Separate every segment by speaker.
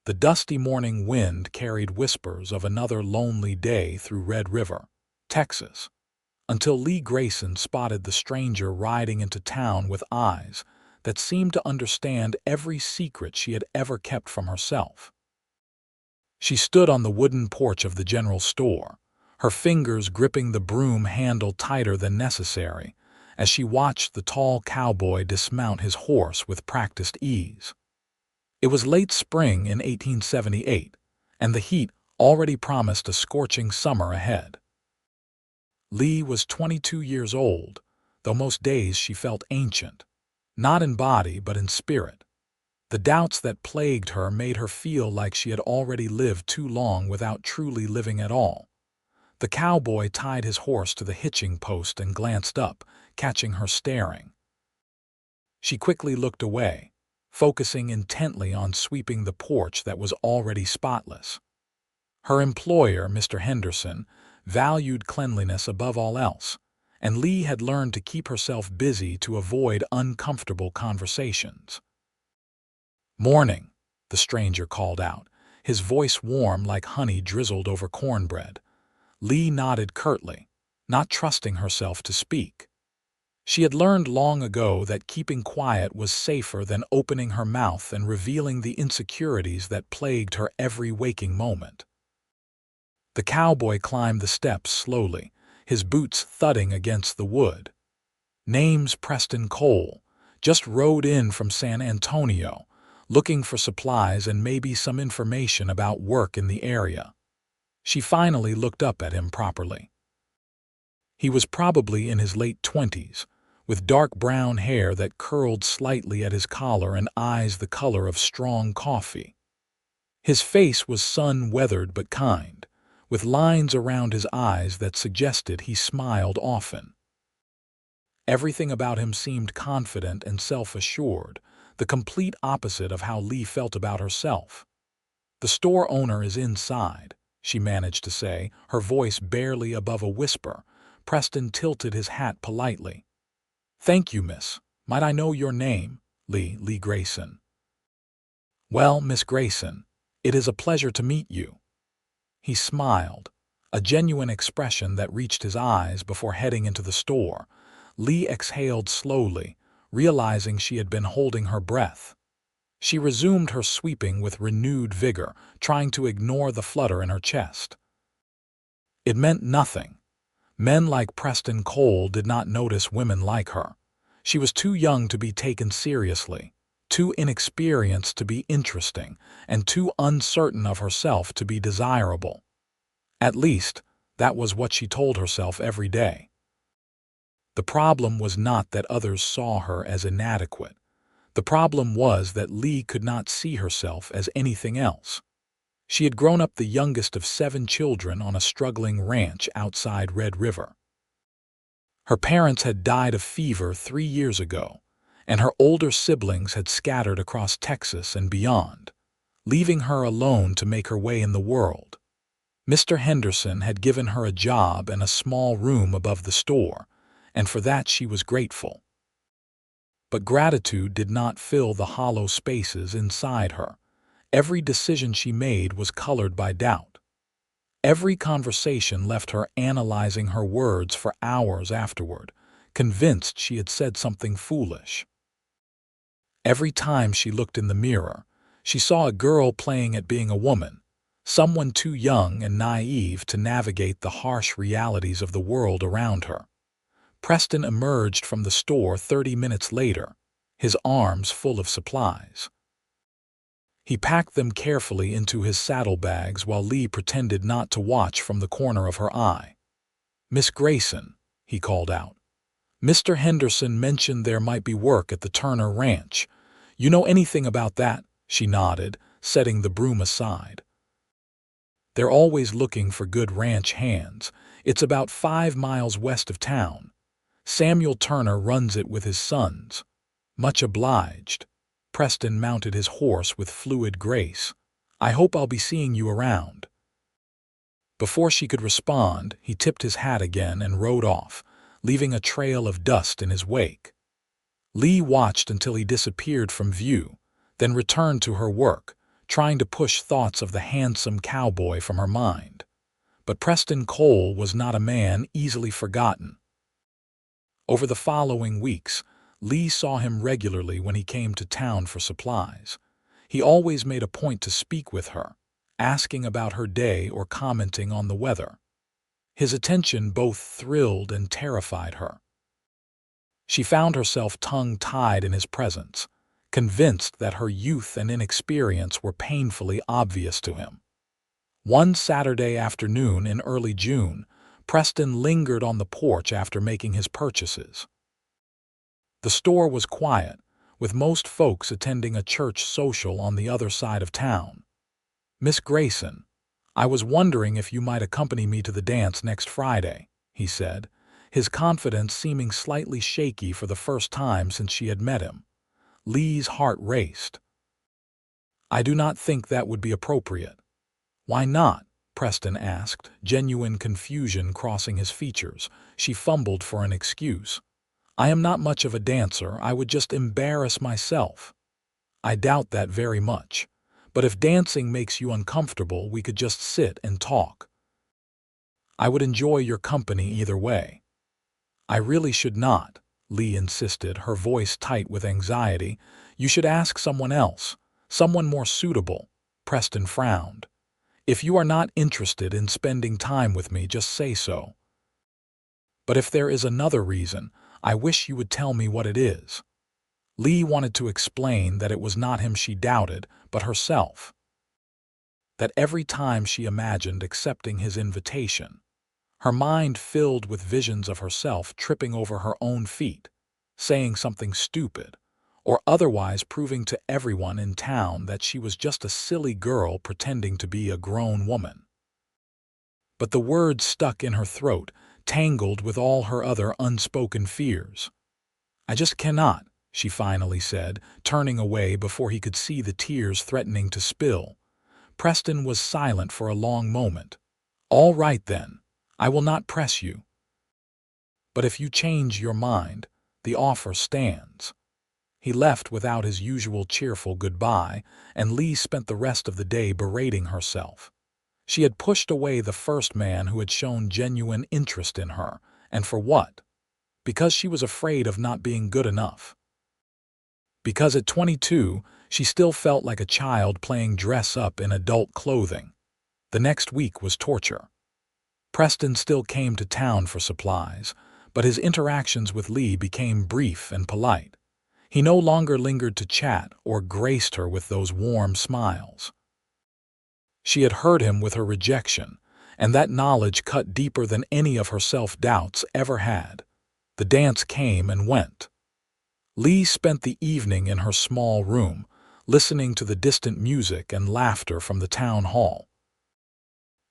Speaker 1: The dusty morning wind carried whispers of another lonely day through Red River, Texas, until Leah Grayson spotted the stranger riding into town with eyes that seemed to understand every secret she had ever kept from herself. She stood on the wooden porch of the general store, her fingers gripping the broom handle tighter than necessary, as she watched the tall cowboy dismount his horse with practiced ease. It was late spring in 1878, and the heat already promised a scorching summer ahead. Leah was 22 years old, though most days she felt ancient, not in body but in spirit. The doubts that plagued her made her feel like she had already lived too long without truly living at all. The cowboy tied his horse to the hitching post and glanced up, catching her staring. She quickly looked away, focusing intently on sweeping the porch that was already spotless. Her employer, Mr. Henderson, valued cleanliness above all else, and Leah had learned to keep herself busy to avoid uncomfortable conversations. "Morning," the stranger called out, his voice warm like honey drizzled over cornbread. Leah nodded curtly, not trusting herself to speak. She had learned long ago that keeping quiet was safer than opening her mouth and revealing the insecurities that plagued her every waking moment. The cowboy climbed the steps slowly, his boots thudding against the wood. "Name's Preston Cole. Just rode in from San Antonio, looking for supplies and maybe some information about work in the area." She finally looked up at him properly. He was probably in his late 20s, with dark brown hair that curled slightly at his collar and eyes the color of strong coffee. His face was sun-weathered but kind, with lines around his eyes that suggested he smiled often. Everything about him seemed confident and self-assured, the complete opposite of how Leah felt about herself. "The store owner is inside," she managed to say, her voice barely above a whisper. Preston tilted his hat politely. "Thank you, miss. Might I know your name?" Leah Grayson." "Well, Miss Grayson, it is a pleasure to meet you." He smiled, a genuine expression that reached his eyes before heading into the store. Leah exhaled slowly, realizing she had been holding her breath. She resumed her sweeping with renewed vigor, trying to ignore the flutter in her chest. It meant nothing. Men like Preston Cole did not notice women like her. She was too young to be taken seriously, too inexperienced to be interesting, and too uncertain of herself to be desirable. At least, that was what she told herself every day. The problem was not that others saw her as inadequate. The problem was that Leah could not see herself as anything else. She had grown up the youngest of 7 children on a struggling ranch outside Red River. Her parents had died of fever 3 years ago, and her older siblings had scattered across Texas and beyond, leaving her alone to make her way in the world. Mr. Henderson had given her a job and a small room above the store, and for that she was grateful. But gratitude did not fill the hollow spaces inside her. Every decision she made was colored by doubt. Every conversation left her analyzing her words for hours afterward, convinced she had said something foolish. Every time she looked in the mirror, she saw a girl playing at being a woman, someone too young and naive to navigate the harsh realities of the world around her. Preston emerged from the store 30 minutes later, his arms full of supplies. He packed them carefully into his saddlebags while Leah pretended not to watch from the corner of her eye. "Miss Grayson," he called out. "Mr. Henderson mentioned there might be work at the Turner Ranch. You know anything about that?" She nodded, setting the broom aside. "They're always looking for good ranch hands. It's about 5 miles west of town. Samuel Turner runs it with his sons." "Much obliged." Preston mounted his horse with fluid grace. "I hope I'll be seeing you around." Before she could respond, he tipped his hat again and rode off, leaving a trail of dust in his wake. Leah watched until he disappeared from view, then returned to her work, trying to push thoughts of the handsome cowboy from her mind. But Preston Cole was not a man easily forgotten. Over the following weeks, Lee saw him regularly when he came to town for supplies. He always made a point to speak with her, asking about her day or commenting on the weather. His attention both thrilled and terrified her. She found herself tongue-tied in his presence, convinced that her youth and inexperience were painfully obvious to him. One Saturday afternoon in early June, Preston lingered on the porch after making his purchases. The store was quiet, with most folks attending a church social on the other side of town. "Miss Grayson, I was wondering if you might accompany me to the dance next Friday," he said, his confidence seeming slightly shaky for the first time since she had met him. Lee's heart raced. "I do not think that would be appropriate." "Why not?" Preston asked, genuine confusion crossing his features. She fumbled for an excuse. "I am not much of a dancer. I would just embarrass myself." "I doubt that very much. But if dancing makes you uncomfortable, we could just sit and talk." "I would enjoy your company either way." "I really should not," Lee insisted, her voice tight with anxiety. "You should ask someone else, someone more suitable." Preston frowned. "If you are not interested in spending time with me, just say so." "But if there is another reason, I wish you would tell me what it is." Lee wanted to explain that it was not him she doubted, but herself. That every time she imagined accepting his invitation, her mind filled with visions of herself tripping over her own feet, saying something stupid, or otherwise proving to everyone in town that she was just a silly girl pretending to be a grown woman. But the words stuck in her throat, tangled with all her other unspoken fears. "I just cannot," she finally said, turning away before he could see the tears threatening to spill. Preston was silent for a long moment. "All right then, I will not press you. But if you change your mind, the offer stands." He left without his usual cheerful goodbye, and Lee spent the rest of the day berating herself. She had pushed away the first man who had shown genuine interest in her, and for what? Because she was afraid of not being good enough. Because at 22, she still felt like a child playing dress-up in adult clothing. The next week was torture. Preston still came to town for supplies, but his interactions with Lee became brief and polite. He no longer lingered to chat or graced her with those warm smiles. She had hurt him with her rejection, and that knowledge cut deeper than any of her self-doubts ever had. The dance came and went. Lee spent the evening in her small room, listening to the distant music and laughter from the town hall.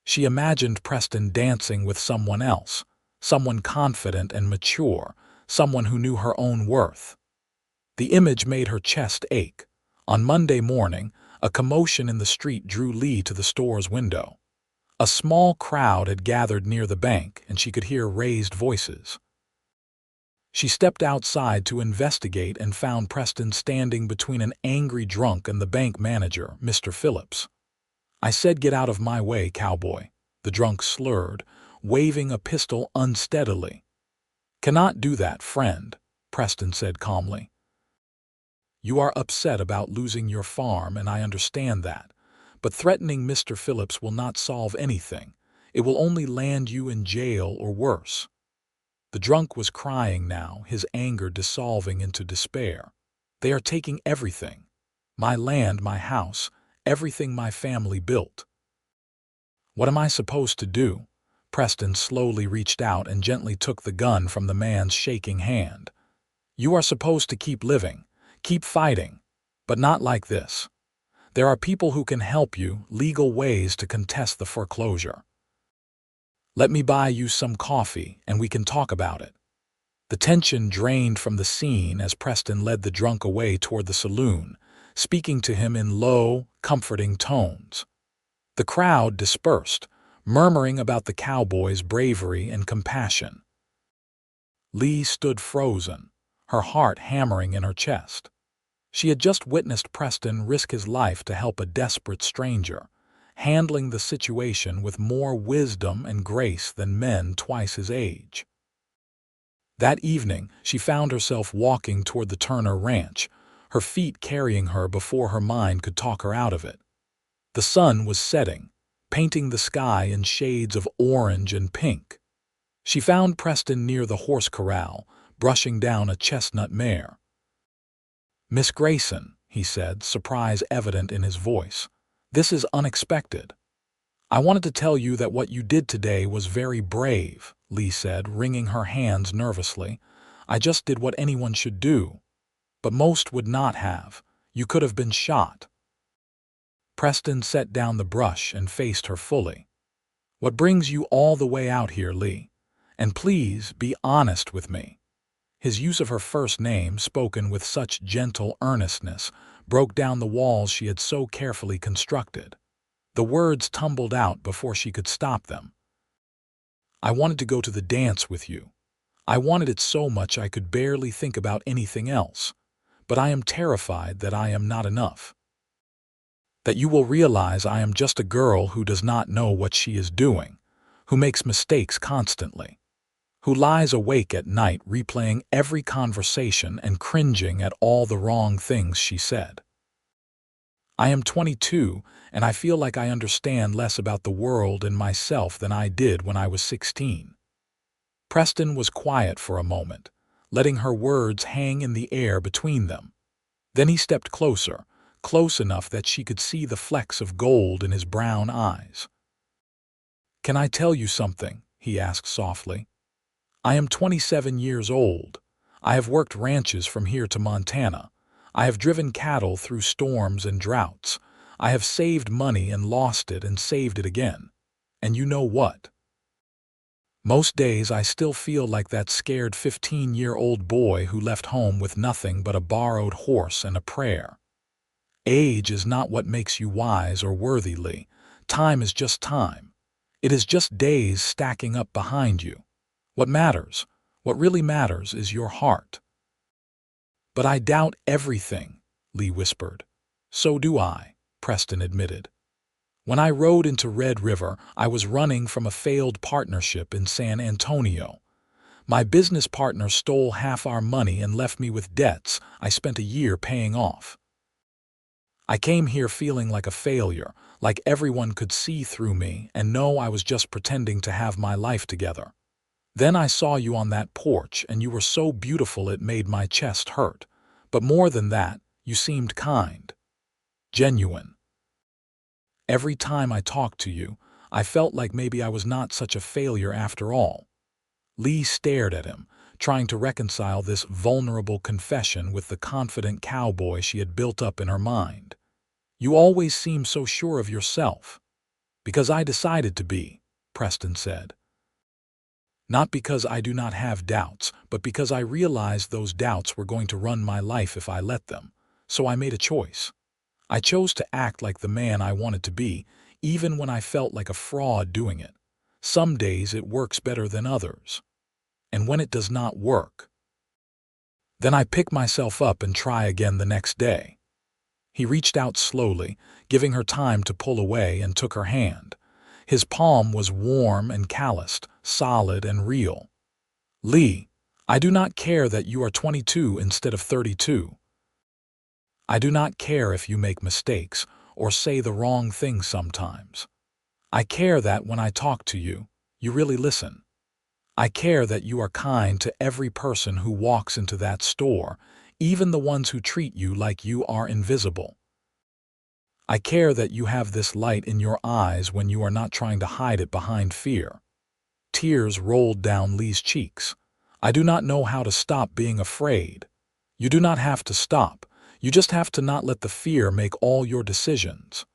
Speaker 1: She imagined Preston dancing with someone else, someone confident and mature, someone who knew her own worth. The image made her chest ache. On Monday morning, a commotion in the street drew Lee to the store's window. A small crowd had gathered near the bank, and she could hear raised voices. She stepped outside to investigate and found Preston standing between an angry drunk and the bank manager, Mr. Phillips. "I said get out of my way, cowboy," the drunk slurred, waving a pistol unsteadily. "Cannot do that, friend," Preston said calmly. "You are upset about losing your farm, and I understand that. But threatening Mr. Phillips will not solve anything. It will only land you in jail or worse." The drunk was crying now, his anger dissolving into despair. "They are taking everything. My land, my house, everything my family built." "What am I supposed to do?" Preston slowly reached out and gently took the gun from the man's shaking hand. "You are supposed to keep living, keep fighting, but not like this. There are people who can help you, legal ways to contest the foreclosure. Let me buy you some coffee, and we can talk about it." The tension drained from the scene as Preston led the drunk away toward the saloon, speaking to him in low, comforting tones. The crowd dispersed, murmuring about the cowboy's bravery and compassion. Lee stood frozen, her heart hammering in her chest. She had just witnessed Preston risk his life to help a desperate stranger, handling the situation with more wisdom and grace than men twice his age. That evening, she found herself walking toward the Turner ranch, her feet carrying her before her mind could talk her out of it. The sun was setting, painting the sky in shades of orange and pink. She found Preston near the horse corral, brushing down a chestnut mare. "Miss Grayson," he said, surprise evident in his voice, "this is unexpected." "I wanted to tell you that what you did today was very brave," Lee said, wringing her hands nervously. "I just did what anyone should do. But most would not have. You could have been shot." Preston set down the brush and faced her fully. "What brings you all the way out here, Lee? And please be honest with me." His use of her first name, spoken with such gentle earnestness, broke down the walls she had so carefully constructed. The words tumbled out before she could stop them. "I wanted to go to the dance with you. I wanted it so much I could barely think about anything else. But I am terrified that I am not enough. That you will realize I am just a girl who does not know what she is doing, who makes mistakes constantly, who lies awake at night replaying every conversation and cringing at all the wrong things she said. I am 22, and I feel like I understand less about the world and myself than I did when I was 16. Preston was quiet for a moment, letting her words hang in the air between them. Then he stepped closer, close enough that she could see the flecks of gold in his brown eyes. "Can I tell you something?" he asked softly. "I am 27 years old. I have worked ranches from here to Montana. I have driven cattle through storms and droughts. I have saved money and lost it and saved it again. And you know what? Most days I still feel like that scared 15-year-old boy who left home with nothing but a borrowed horse and a prayer. Age is not what makes you wise or worthy, Lee. Time is just time. It is just days stacking up behind you. What matters, what really matters, is your heart." "But I doubt everything," Lee whispered. "So do I," Preston admitted. "When I rode into Red River, I was running from a failed partnership in San Antonio. My business partner stole half our money and left me with debts I spent a year paying off. I came here feeling like a failure, like everyone could see through me and know I was just pretending to have my life together. Then I saw you on that porch, and you were so beautiful it made my chest hurt. But more than that, you seemed kind. Genuine. Every time I talked to you, I felt like maybe I was not such a failure after all." Lee stared at him, trying to reconcile this vulnerable confession with the confident cowboy she had built up in her mind. "You always seem so sure of yourself." "Because I decided to be," Preston said. "Not because I do not have doubts, but because I realized those doubts were going to run my life if I let them. So I made a choice. I chose to act like the man I wanted to be, even when I felt like a fraud doing it. Some days it works better than others. And when it does not work, then I pick myself up and try again the next day." He reached out slowly, giving her time to pull away, and took her hand. His palm was warm and calloused, solid and real. "Lee, I do not care that you are 22 instead of 32. I do not care if you make mistakes or say the wrong thing sometimes. I care that when I talk to you, you really listen. I care that you are kind to every person who walks into that store, even the ones who treat you like you are invisible. I care that you have this light in your eyes when you are not trying to hide it behind fear." Tears rolled down Lee's cheeks. "I do not know how to stop being afraid." "You do not have to stop. You just have to not let the fear make all your decisions."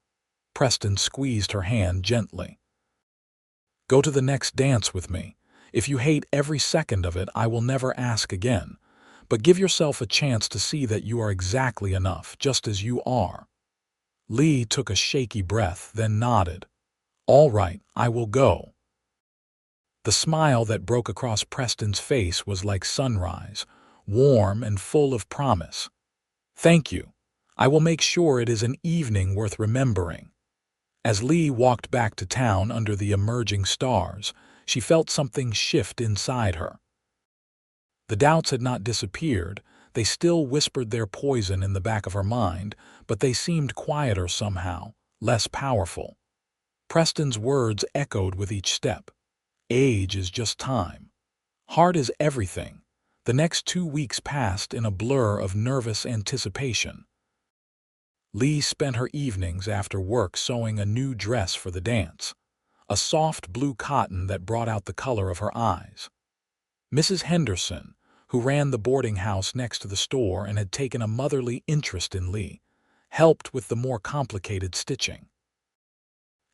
Speaker 1: Preston squeezed her hand gently. "Go to the next dance with me. If you hate every second of it, I will never ask again. But give yourself a chance to see that you are exactly enough, just as you are." Lee took a shaky breath, then nodded. "All right, I will go." The smile that broke across Preston's face was like sunrise, warm and full of promise. Thank you. I will make sure it is an evening worth remembering." As Lee walked back to town under the emerging stars, she felt something shift inside her. The doubts had not disappeared. They still whispered their poison in the back of her mind, but they seemed quieter somehow, less powerful. Preston's words echoed with each step. Age is just time. Heart is everything. The next 2 weeks passed in a blur of nervous anticipation. Lee spent her evenings after work sewing a new dress for the dance, a soft blue cotton that brought out the color of her eyes. Mrs. Henderson, who ran the boarding house next to the store and had taken a motherly interest in Lee, helped with the more complicated stitching.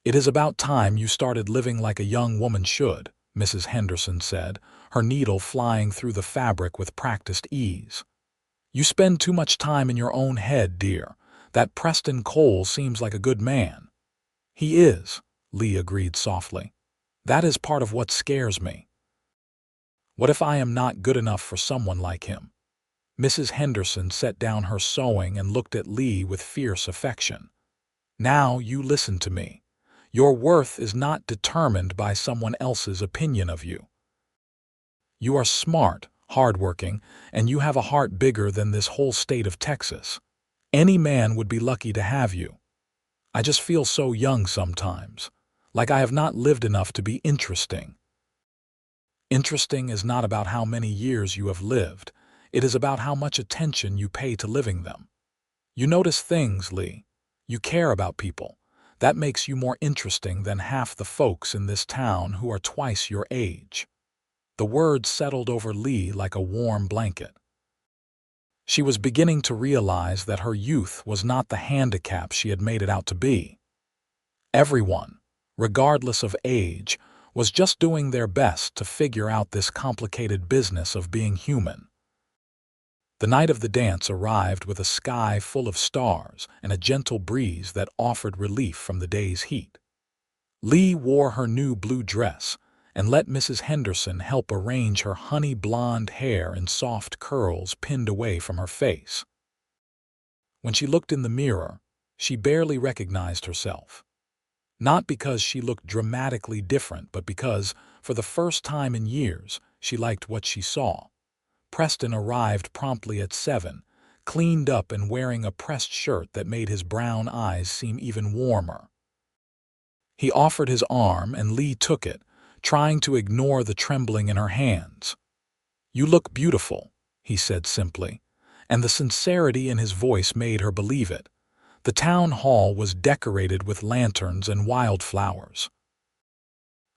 Speaker 1: "It is about time you started living like a young woman should," Mrs. Henderson said, her needle flying through the fabric with practiced ease. "You spend too much time in your own head, dear. That Preston Cole seems like a good man." "He is," Lee agreed softly. "That is part of what scares me. What if I am not good enough for someone like him?" Mrs. Henderson set down her sewing and looked at Lee with fierce affection. "Now you listen to me. Your worth is not determined by someone else's opinion of you. You are smart, hardworking, and you have a heart bigger than this whole state of Texas. Any man would be lucky to have you. I just feel so young sometimes, like I have not lived enough to be interesting." Interesting is not about how many years you have lived. It is about how much attention you pay to living them. You notice things, Lee. You care about people. That makes you more interesting than half the folks in this town who are twice your age. The words settled over Lee like a warm blanket. She was beginning to realize that her youth was not the handicap she had made it out to be. Everyone, regardless of age, was just doing their best to figure out this complicated business of being human. The night of the dance arrived with a sky full of stars and a gentle breeze that offered relief from the day's heat. Lee wore her new blue dress and let Mrs. Henderson help arrange her honey blonde hair in soft curls pinned away from her face. When she looked in the mirror, she barely recognized herself. Not because she looked dramatically different, but because, for the first time in years, she liked what she saw. Preston arrived promptly at 7, cleaned up and wearing a pressed shirt that made his brown eyes seem even warmer. He offered his arm and Lee took it, trying to ignore the trembling in her hands. "You look beautiful," he said simply, and the sincerity in his voice made her believe it. The town hall was decorated with lanterns and wildflowers.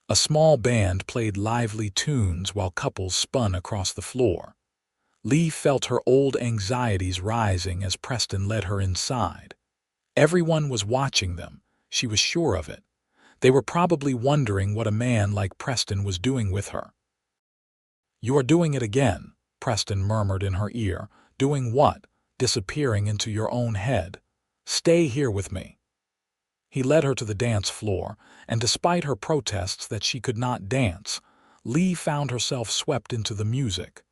Speaker 1: A small band played lively tunes while couples spun across the floor. Lee felt her old anxieties rising as Preston led her inside. Everyone was watching them, she was sure of it. They were probably wondering what a man like Preston was doing with her. "You are doing it again," Preston murmured in her ear. "Doing what? Disappearing into your own head. Stay here with me." He led her to the dance floor, and despite her protests that she could not dance, Lee found herself swept into the music.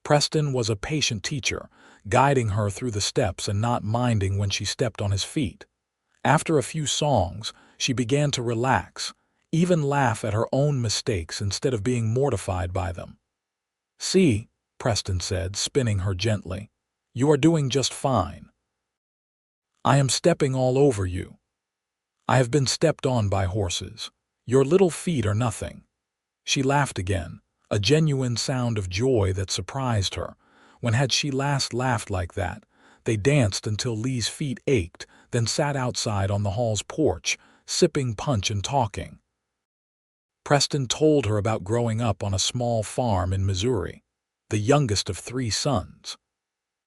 Speaker 1: Preston was a patient teacher, guiding her through the steps and not minding when she stepped on his feet. After a few songs, she began to relax, even laugh at her own mistakes instead of being mortified by them. "See," Preston said, spinning her gently, "you are doing just fine. I am stepping all over you. I have been stepped on by horses. Your little feet are nothing." She laughed again, a genuine sound of joy that surprised her. When had she last laughed like that? They danced until Lee's feet ached, then sat outside on the hall's porch, sipping punch and talking. Preston told her about growing up on a small farm in Missouri, the youngest of 3 sons.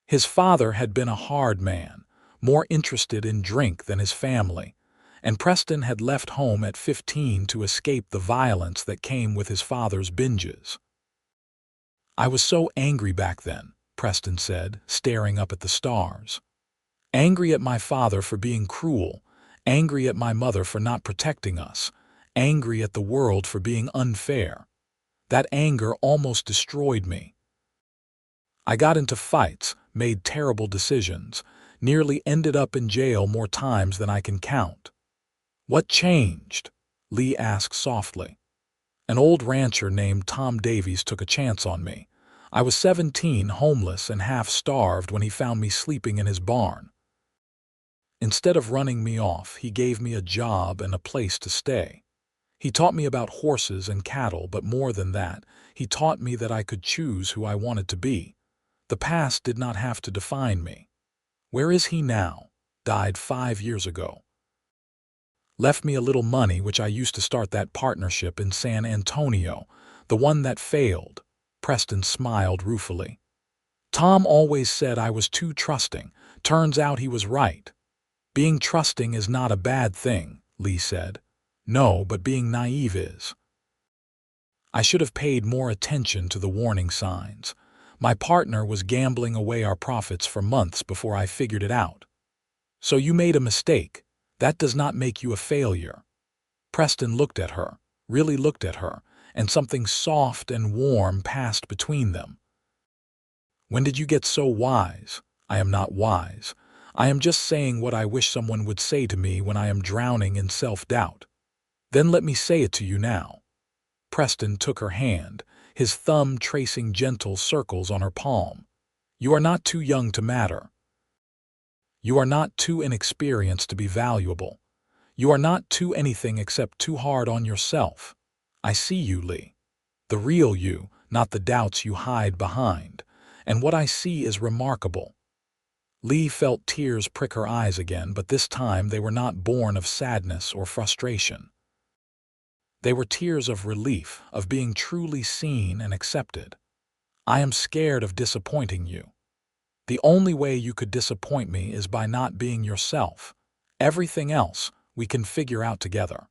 Speaker 1: His father had been a hard man, more interested in drink than his family, and Preston had left home at 15 to escape the violence that came with his father's binges. "I was so angry back then," Preston said, staring up at the stars. "Angry at my father for being cruel, angry at my mother for not protecting us, angry at the world for being unfair. That anger almost destroyed me. I got into fights, made terrible decisions, nearly ended up in jail more times than I can count. What changed? Lee asked softly. An old rancher named Tom Davies took a chance on me. I was 17, homeless and half-starved when he found me sleeping in his barn. Instead of running me off, he gave me a job and a place to stay. He taught me about horses and cattle, but more than that, he taught me that I could choose who I wanted to be. The past did not have to define me. Where is he now? Died 5 years ago. Left me a little money, which I used to start that partnership in San Antonio, the one that failed. Preston smiled ruefully. Tom always said I was too trusting. Turns out he was right. Being trusting is not a bad thing, Lee said. No, but being naive is. I should have paid more attention to the warning signs. My partner was gambling away our profits for months before I figured it out. So you made a mistake. That does not make you a failure. Preston looked at her, really looked at her, and something soft and warm passed between them. When did you get so wise? I am not wise. I am just saying what I wish someone would say to me when I am drowning in self-doubt. Then let me say it to you now. Preston took her hand, his thumb tracing gentle circles on her palm. You are not too young to matter. You are not too inexperienced to be valuable. You are not too anything except too hard on yourself. I see you, Lee. The real you, not the doubts you hide behind. And what I see is remarkable. Lee felt tears prick her eyes again, but this time they were not born of sadness or frustration. They were tears of relief, of being truly seen and accepted. I am scared of disappointing you. The only way you could disappoint me is by not being yourself. Everything else we can figure out together.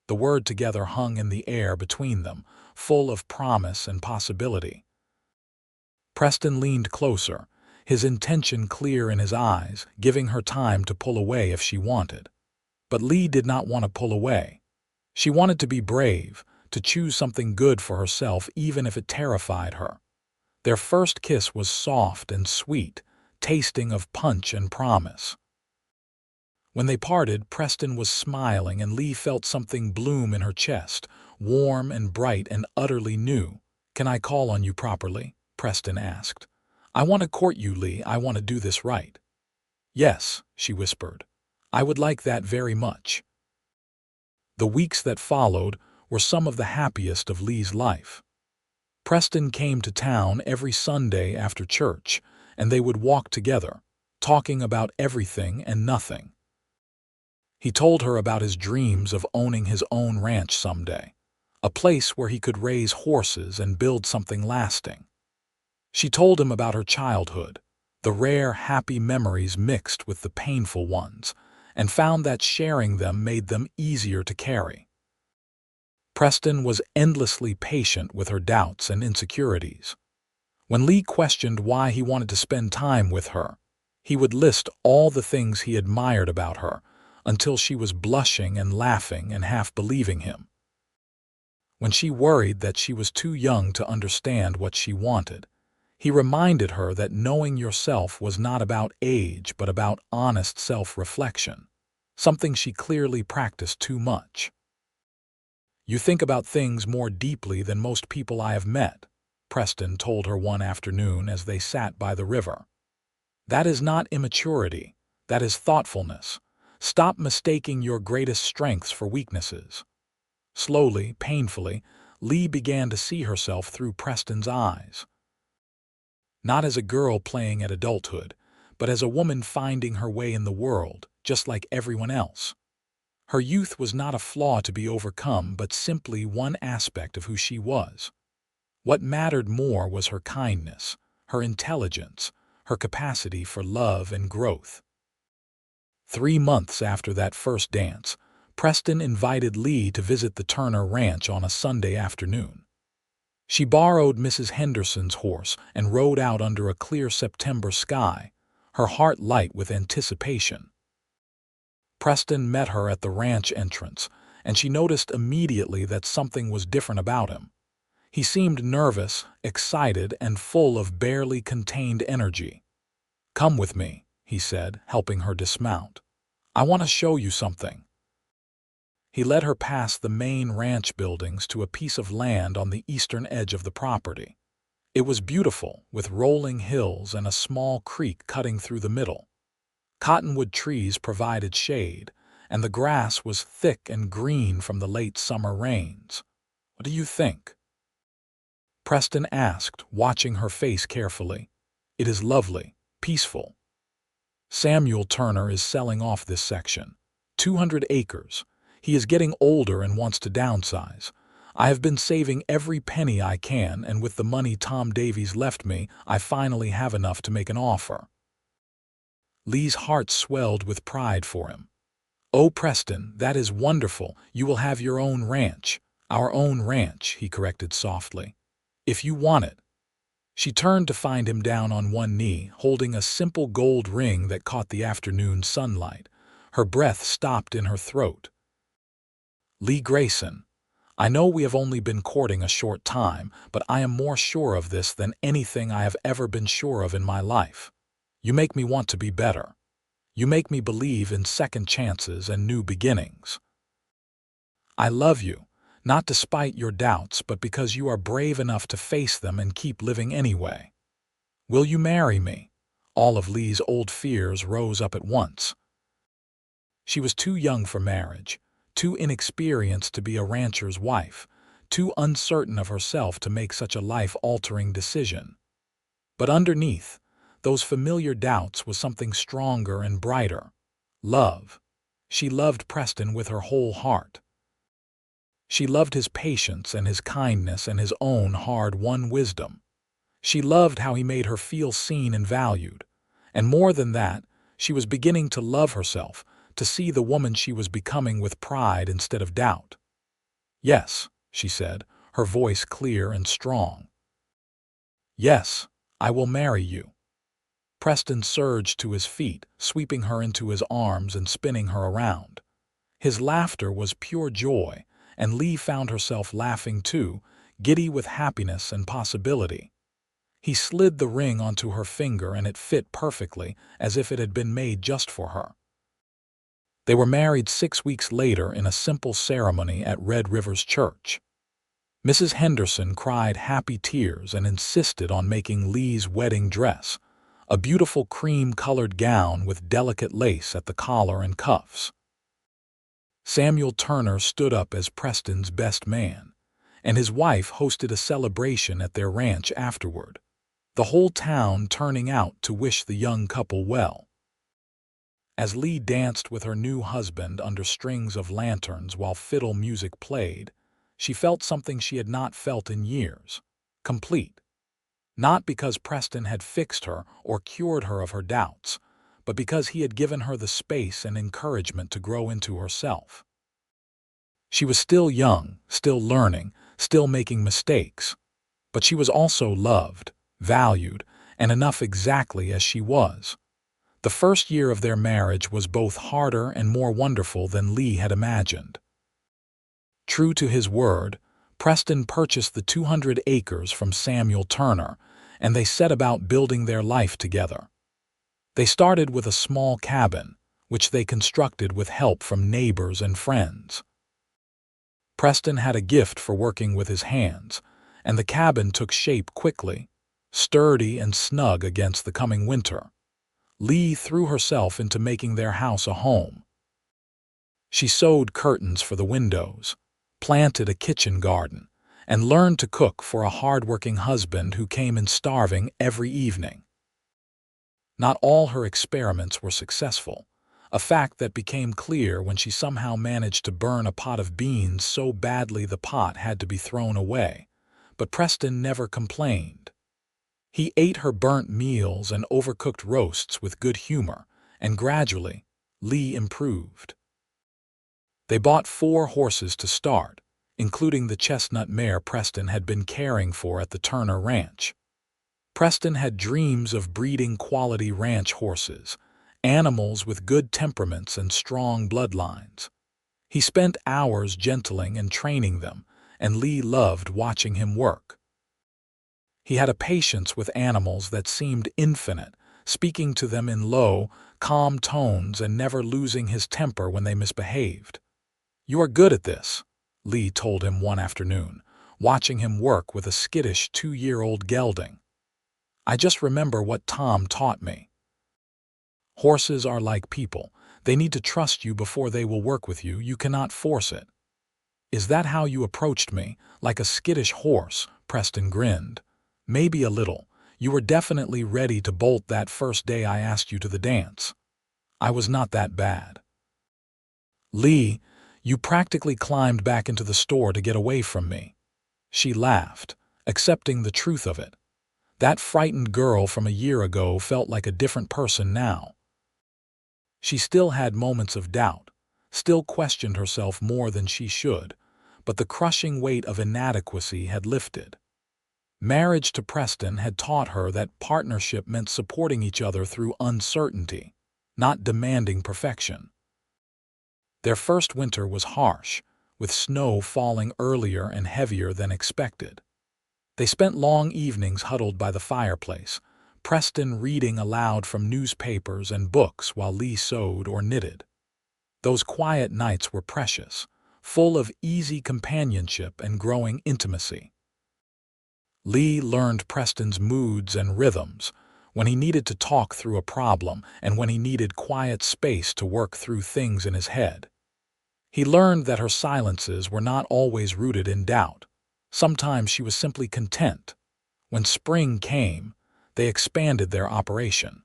Speaker 1: The word together hung in the air between them, full of promise and possibility. Preston leaned closer, his intention clear in his eyes, giving her time to pull away if she wanted. But Lee did not want to pull away. She wanted to be brave, to choose something good for herself even if it terrified her. Their first kiss was soft and sweet, tasting of punch and promise. When they parted, Preston was smiling and Lee felt something bloom in her chest, warm and bright and utterly new. Can I call on you properly? Preston asked. I want to court you, Lee. I want to do this right. Yes, she whispered. I would like that very much. The weeks that followed were some of the happiest of Lee's life. Preston came to town every Sunday after church, and they would walk together, talking about everything and nothing. He told her about his dreams of owning his own ranch someday, a place where he could raise horses and build something lasting. She told him about her childhood, the rare, happy memories mixed with the painful ones, and found that sharing them made them easier to carry. Preston was endlessly patient with her doubts and insecurities. When Lee questioned why he wanted to spend time with her, he would list all the things he admired about her, until she was blushing and laughing and half believing him. When she worried that she was too young to understand what she wanted, he reminded her that knowing yourself was not about age but about honest self-reflection, something she clearly practiced too much. You think about things more deeply than most people I have met, Preston told her one afternoon as they sat by the river. That is not immaturity, that is thoughtfulness. Stop mistaking your greatest strengths for weaknesses. Slowly, painfully, Lee began to see herself through Preston's eyes. Not as a girl playing at adulthood, but as a woman finding her way in the world, just like everyone else. Her youth was not a flaw to be overcome, but simply one aspect of who she was. What mattered more was her kindness, her intelligence, her capacity for love and growth. 3 months after that first dance, Preston invited Lee to visit the Turner Ranch on a Sunday afternoon. She borrowed Mrs. Henderson's horse and rode out under a clear September sky, her heart light with anticipation. Preston met her at the ranch entrance, and she noticed immediately that something was different about him. He seemed nervous, excited, and full of barely contained energy. "Come with me," he said, helping her dismount. "I want to show you something." He led her past the main ranch buildings to a piece of land on the eastern edge of the property. It was beautiful, with rolling hills and a small creek cutting through the middle. Cottonwood trees provided shade, and the grass was thick and green from the late summer rains. "What do you think?" Preston asked, watching her face carefully. "It is lovely, peaceful." Samuel Turner is selling off this section. 200 acres. He is getting older and wants to downsize. I have been saving every penny I can, and with the money Tom Davies left me, I finally have enough to make an offer. Lee's heart swelled with pride for him. "Oh, Preston, that is wonderful. You will have your own ranch." "Our own ranch," he corrected softly. "If you want it." She turned to find him down on one knee, holding a simple gold ring that caught the afternoon sunlight. Her breath stopped in her throat. "Leah Grayson, I know we have only been courting a short time, but I am more sure of this than anything I have ever been sure of in my life. You make me want to be better. You make me believe in second chances and new beginnings. I love you, not despite your doubts, but because you are brave enough to face them and keep living anyway. Will you marry me?" All of Lee's old fears rose up at once. She was too young for marriage, too inexperienced to be a rancher's wife, too uncertain of herself to make such a life-altering decision. But underneath those familiar doubts was something stronger and brighter. Love. She loved Preston with her whole heart. She loved his patience and his kindness and his own hard-won wisdom. She loved how he made her feel seen and valued. And more than that, she was beginning to love herself, to see the woman she was becoming with pride instead of doubt. "Yes," she said, her voice clear and strong. "Yes, I will marry you." Preston surged to his feet, sweeping her into his arms and spinning her around. His laughter was pure joy, and Lee found herself laughing too, giddy with happiness and possibility. He slid the ring onto her finger, and it fit perfectly, as if it had been made just for her. They were married 6 weeks later in a simple ceremony at Red River's church. Mrs. Henderson cried happy tears and insisted on making Lee's wedding dress, a beautiful cream-colored gown with delicate lace at the collar and cuffs. Samuel Turner stood up as Preston's best man, and his wife hosted a celebration at their ranch afterward, the whole town turning out to wish the young couple well. As Lee danced with her new husband under strings of lanterns while fiddle music played, she felt something she had not felt in years: complete. Not because Preston had fixed her or cured her of her doubts, but because he had given her the space and encouragement to grow into herself. She was still young, still learning, still making mistakes, but she was also loved, valued, and enough exactly as she was. The first year of their marriage was both harder and more wonderful than Lee had imagined. True to his word, Preston purchased the 200 acres from Samuel Turner, and they set about building their life together. They started with a small cabin, which they constructed with help from neighbors and friends. Preston had a gift for working with his hands, and the cabin took shape quickly, sturdy and snug against the coming winter. Lee threw herself into making their house a home. She sewed curtains for the windows, planted a kitchen garden, and learned to cook for a hard-working husband who came in starving every evening. Not all her experiments were successful, a fact that became clear when she somehow managed to burn a pot of beans so badly the pot had to be thrown away. But Preston never complained. He ate her burnt meals and overcooked roasts with good humor, and gradually, Lee improved. They bought 4 horses to start, including the chestnut mare Preston had been caring for at the Turner Ranch. Preston had dreams of breeding quality ranch horses, animals with good temperaments and strong bloodlines. He spent hours gentling and training them, and Lee loved watching him work. He had a patience with animals that seemed infinite, speaking to them in low, calm tones and never losing his temper when they misbehaved. "You are good at this," Lee told him one afternoon, watching him work with a skittish 2-year-old gelding. "I just remember what Tom taught me. Horses are like people. They need to trust you before they will work with you. You cannot force it." "Is that how you approached me? Like a skittish horse?" Preston grinned. "Maybe a little. You were definitely ready to bolt that first day I asked you to the dance. I was not that bad." "Lee, you practically climbed back into the store to get away from me." She laughed, accepting the truth of it. That frightened girl from a year ago felt like a different person now. She still had moments of doubt, still questioned herself more than she should, but the crushing weight of inadequacy had lifted. Marriage to Preston had taught her that partnership meant supporting each other through uncertainty, not demanding perfection. Their first winter was harsh, with snow falling earlier and heavier than expected. They spent long evenings huddled by the fireplace, Preston reading aloud from newspapers and books while Lee sewed or knitted. Those quiet nights were precious, full of easy companionship and growing intimacy. Lee learned Preston's moods and rhythms, when he needed to talk through a problem and when he needed quiet space to work through things in his head. He learned that her silences were not always rooted in doubt. Sometimes she was simply content. When spring came, they expanded their operation.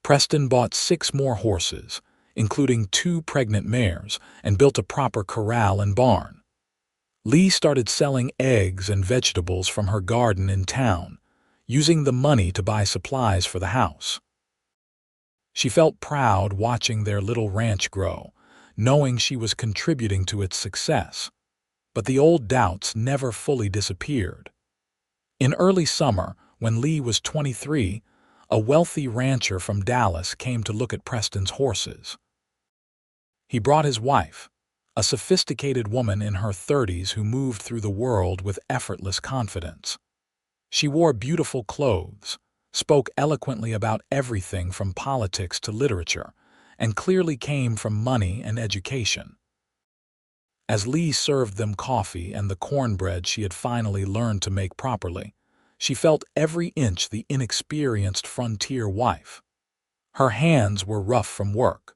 Speaker 1: Preston bought 6 more horses, including 2 pregnant mares, and built a proper corral and barn. Lee started selling eggs and vegetables from her garden in town, using the money to buy supplies for the house. She felt proud watching their little ranch grow, knowing she was contributing to its success. But the old doubts never fully disappeared. In early summer, when Lee was 23, a wealthy rancher from Dallas came to look at Preston's horses. He brought his wife, a sophisticated woman in her 30s who moved through the world with effortless confidence. She wore beautiful clothes, spoke eloquently about everything from politics to literature, and clearly came from money and education. As Lee served them coffee and the cornbread she had finally learned to make properly, she felt every inch the inexperienced frontier wife. Her hands were rough from work.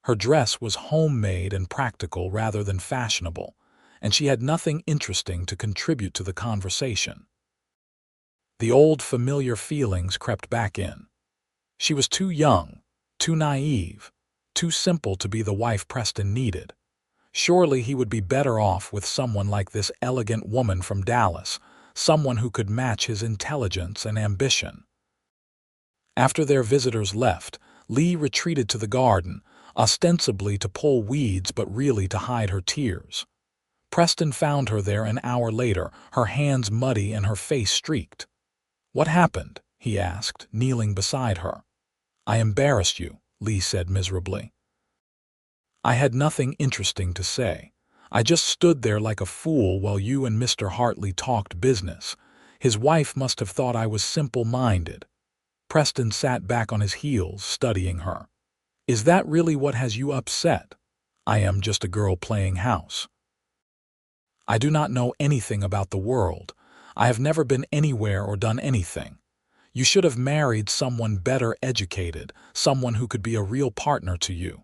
Speaker 1: Her dress was homemade and practical rather than fashionable, and she had nothing interesting to contribute to the conversation. The old familiar feelings crept back in. She was too young, too naive, too simple to be the wife Preston needed. Surely he would be better off with someone like this elegant woman from Dallas, someone who could match his intelligence and ambition. After their visitors left, Lee retreated to the garden, ostensibly to pull weeds but really to hide her tears. Preston found her there an hour later, her hands muddy and her face streaked. "What happened?" he asked, kneeling beside her. "I embarrassed you," Lee said miserably. "I had nothing interesting to say. I just stood there like a fool while you and Mr. Hartley talked business. His wife must have thought I was simple-minded." Preston sat back on his heels, studying her. "Is that really what has you upset? I am just a girl playing house. I do not know anything about the world. I have never been anywhere or done anything. You should have married someone better educated, someone who could be a real partner to you."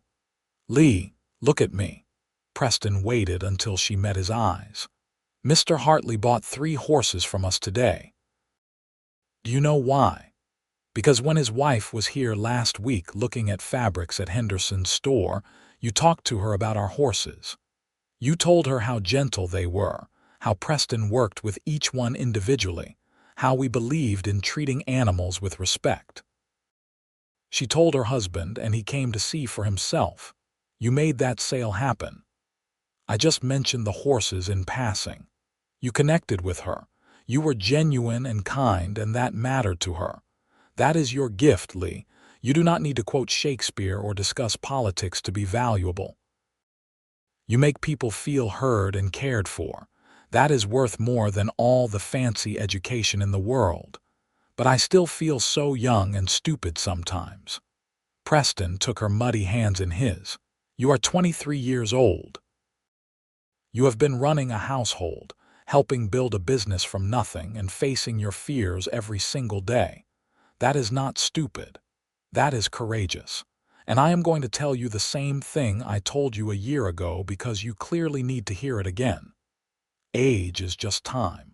Speaker 1: "Lee, look at me." Preston waited until she met his eyes. "Mr. Hartley bought 3 horses from us today. Do you know why? Because when his wife was here last week looking at fabrics at Henderson's store, you talked to her about our horses. You told her how gentle they were, how Preston worked with each one individually, how we believed in treating animals with respect. She told her husband, and he came to see for himself. You made that sale happen. I just mentioned the horses in passing. You connected with her. You were genuine and kind, and that mattered to her. That is your gift, Lee. You do not need to quote Shakespeare or discuss politics to be valuable. You make people feel heard and cared for. That is worth more than all the fancy education in the world. but I still feel so young and stupid sometimes." Preston took her muddy hands in his. "You are 23 years old. You have been running a household, helping build a business from nothing and facing your fears every single day. That is not stupid. That is courageous. And I am going to tell you the same thing I told you a year ago because you clearly need to hear it again. Age is just time.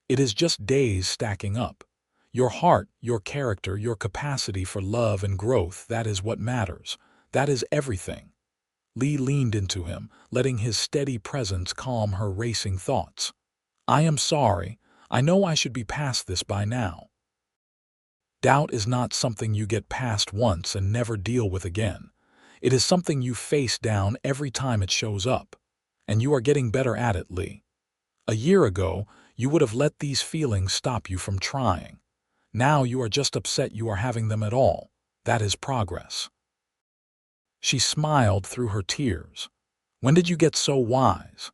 Speaker 1: It is just days stacking up. Your heart, your character, your capacity for love and growth, that is what matters. That is everything." Lee leaned into him, letting his steady presence calm her racing thoughts. "I am sorry. I know I should be past this by now. Doubt is not something you get past once and never deal with again. It is something you face down every time it shows up. And you are getting better at it, Lee. A year ago, you would have let these feelings stop you from trying. Now you are just upset you are having them at all. That is progress." She smiled through her tears. "When did you get so wise?"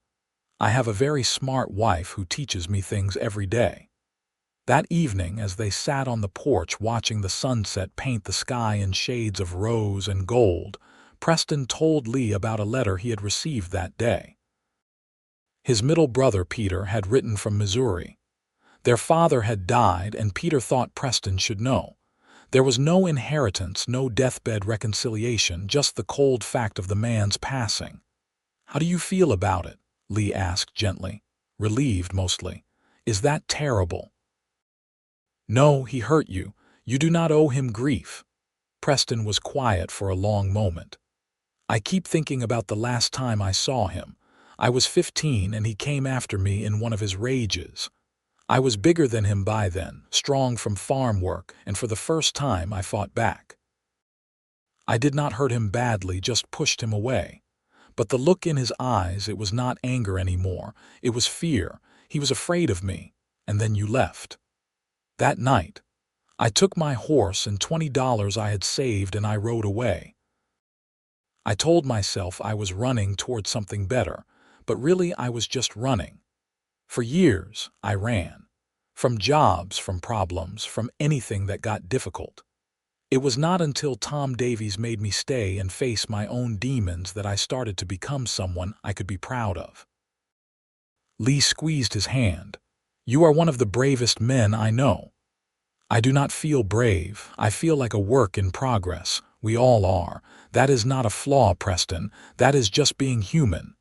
Speaker 1: "I have a very smart wife who teaches me things every day." That evening, as they sat on the porch watching the sunset paint the sky in shades of rose and gold, Preston told Lee about a letter he had received that day. His middle brother Peter had written from Missouri. Their father had died, and Peter thought Preston should know. There was no inheritance, no deathbed reconciliation, just the cold fact of the man's passing. "How do you feel about it?" Lee asked gently. "Relieved, mostly. Is that terrible?" "No, he hurt you. You do not owe him grief." Preston was quiet for a long moment. "I keep thinking about the last time I saw him. I was 15 and he came after me in one of his rages. I was bigger than him by then, strong from farm work, and for the first time I fought back. I did not hurt him badly, just pushed him away. But the look in his eyes, it was not anger anymore. It was fear. He was afraid of me. And then you left. That night, I took my horse and $20 I had saved and I rode away. I told myself I was running toward something better, but really I was just running. For years, I ran. From jobs, from problems, from anything that got difficult. It was not until Tom Davies made me stay and face my own demons that I started to become someone I could be proud of." Lee squeezed his hand. "You are one of the bravest men I know." "I do not feel brave. I feel like a work in progress. We all are. That is not a flaw, Preston. That is just being human."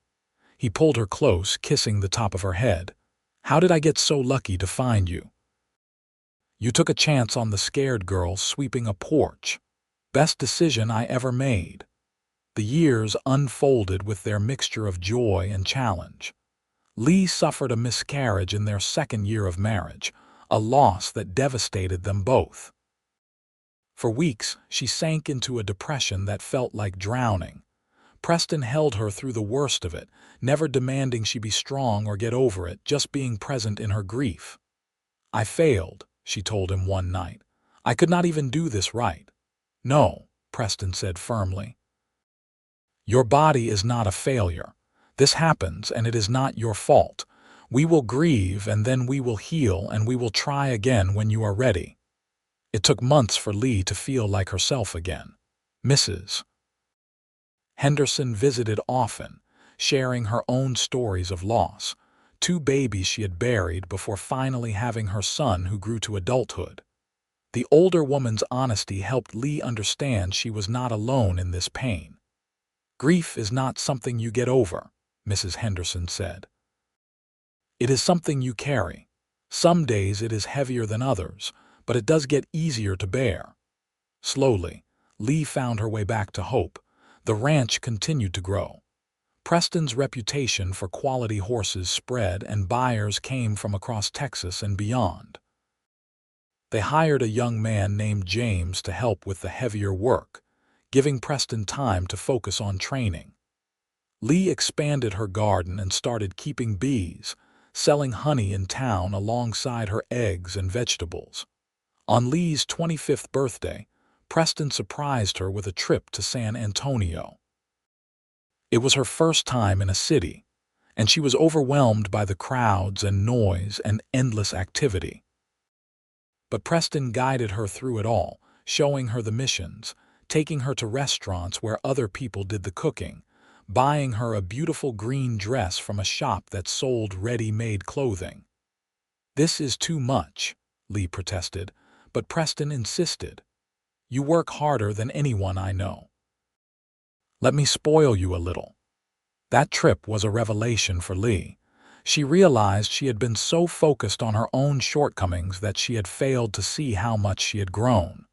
Speaker 1: He pulled her close, kissing the top of her head. "How did I get so lucky to find you?" "You took a chance on the scared girl sweeping a porch. Best decision I ever made." The years unfolded with their mixture of joy and challenge. Lee suffered a miscarriage in their second year of marriage, a loss that devastated them both. For weeks, she sank into a depression that felt like drowning. Preston held her through the worst of it, never demanding she be strong or get over it, just being present in her grief. "I failed," she told him one night. "I could not even do this right." "No," Preston said firmly. "Your body is not a failure. This happens and it is not your fault. We will grieve and then we will heal and we will try again when you are ready." It took months for Lee to feel like herself again. Mrs. Henderson visited often, sharing her own stories of loss. 2 babies she had buried before finally having her son who grew to adulthood. The older woman's honesty helped Lee understand she was not alone in this pain. "Grief is not something you get over," Mrs. Henderson said. "It is something you carry. Some days it is heavier than others, but it does get easier to bear." Slowly, Lee found her way back to hope. The ranch continued to grow. Preston's reputation for quality horses spread and buyers came from across Texas and beyond. They hired a young man named James to help with the heavier work, giving Preston time to focus on training. Lee expanded her garden and started keeping bees, selling honey in town alongside her eggs and vegetables. On Lee's 25th birthday, Preston surprised her with a trip to San Antonio. It was her first time in a city, and she was overwhelmed by the crowds and noise and endless activity. But Preston guided her through it all, showing her the missions, taking her to restaurants where other people did the cooking, buying her a beautiful green dress from a shop that sold ready-made clothing. "This is too much," Lee protested, but Preston insisted. "You work harder than anyone I know. Let me spoil you a little." That trip was a revelation for Lee. She realized she had been so focused on her own shortcomings that she had failed to see how much she had grown.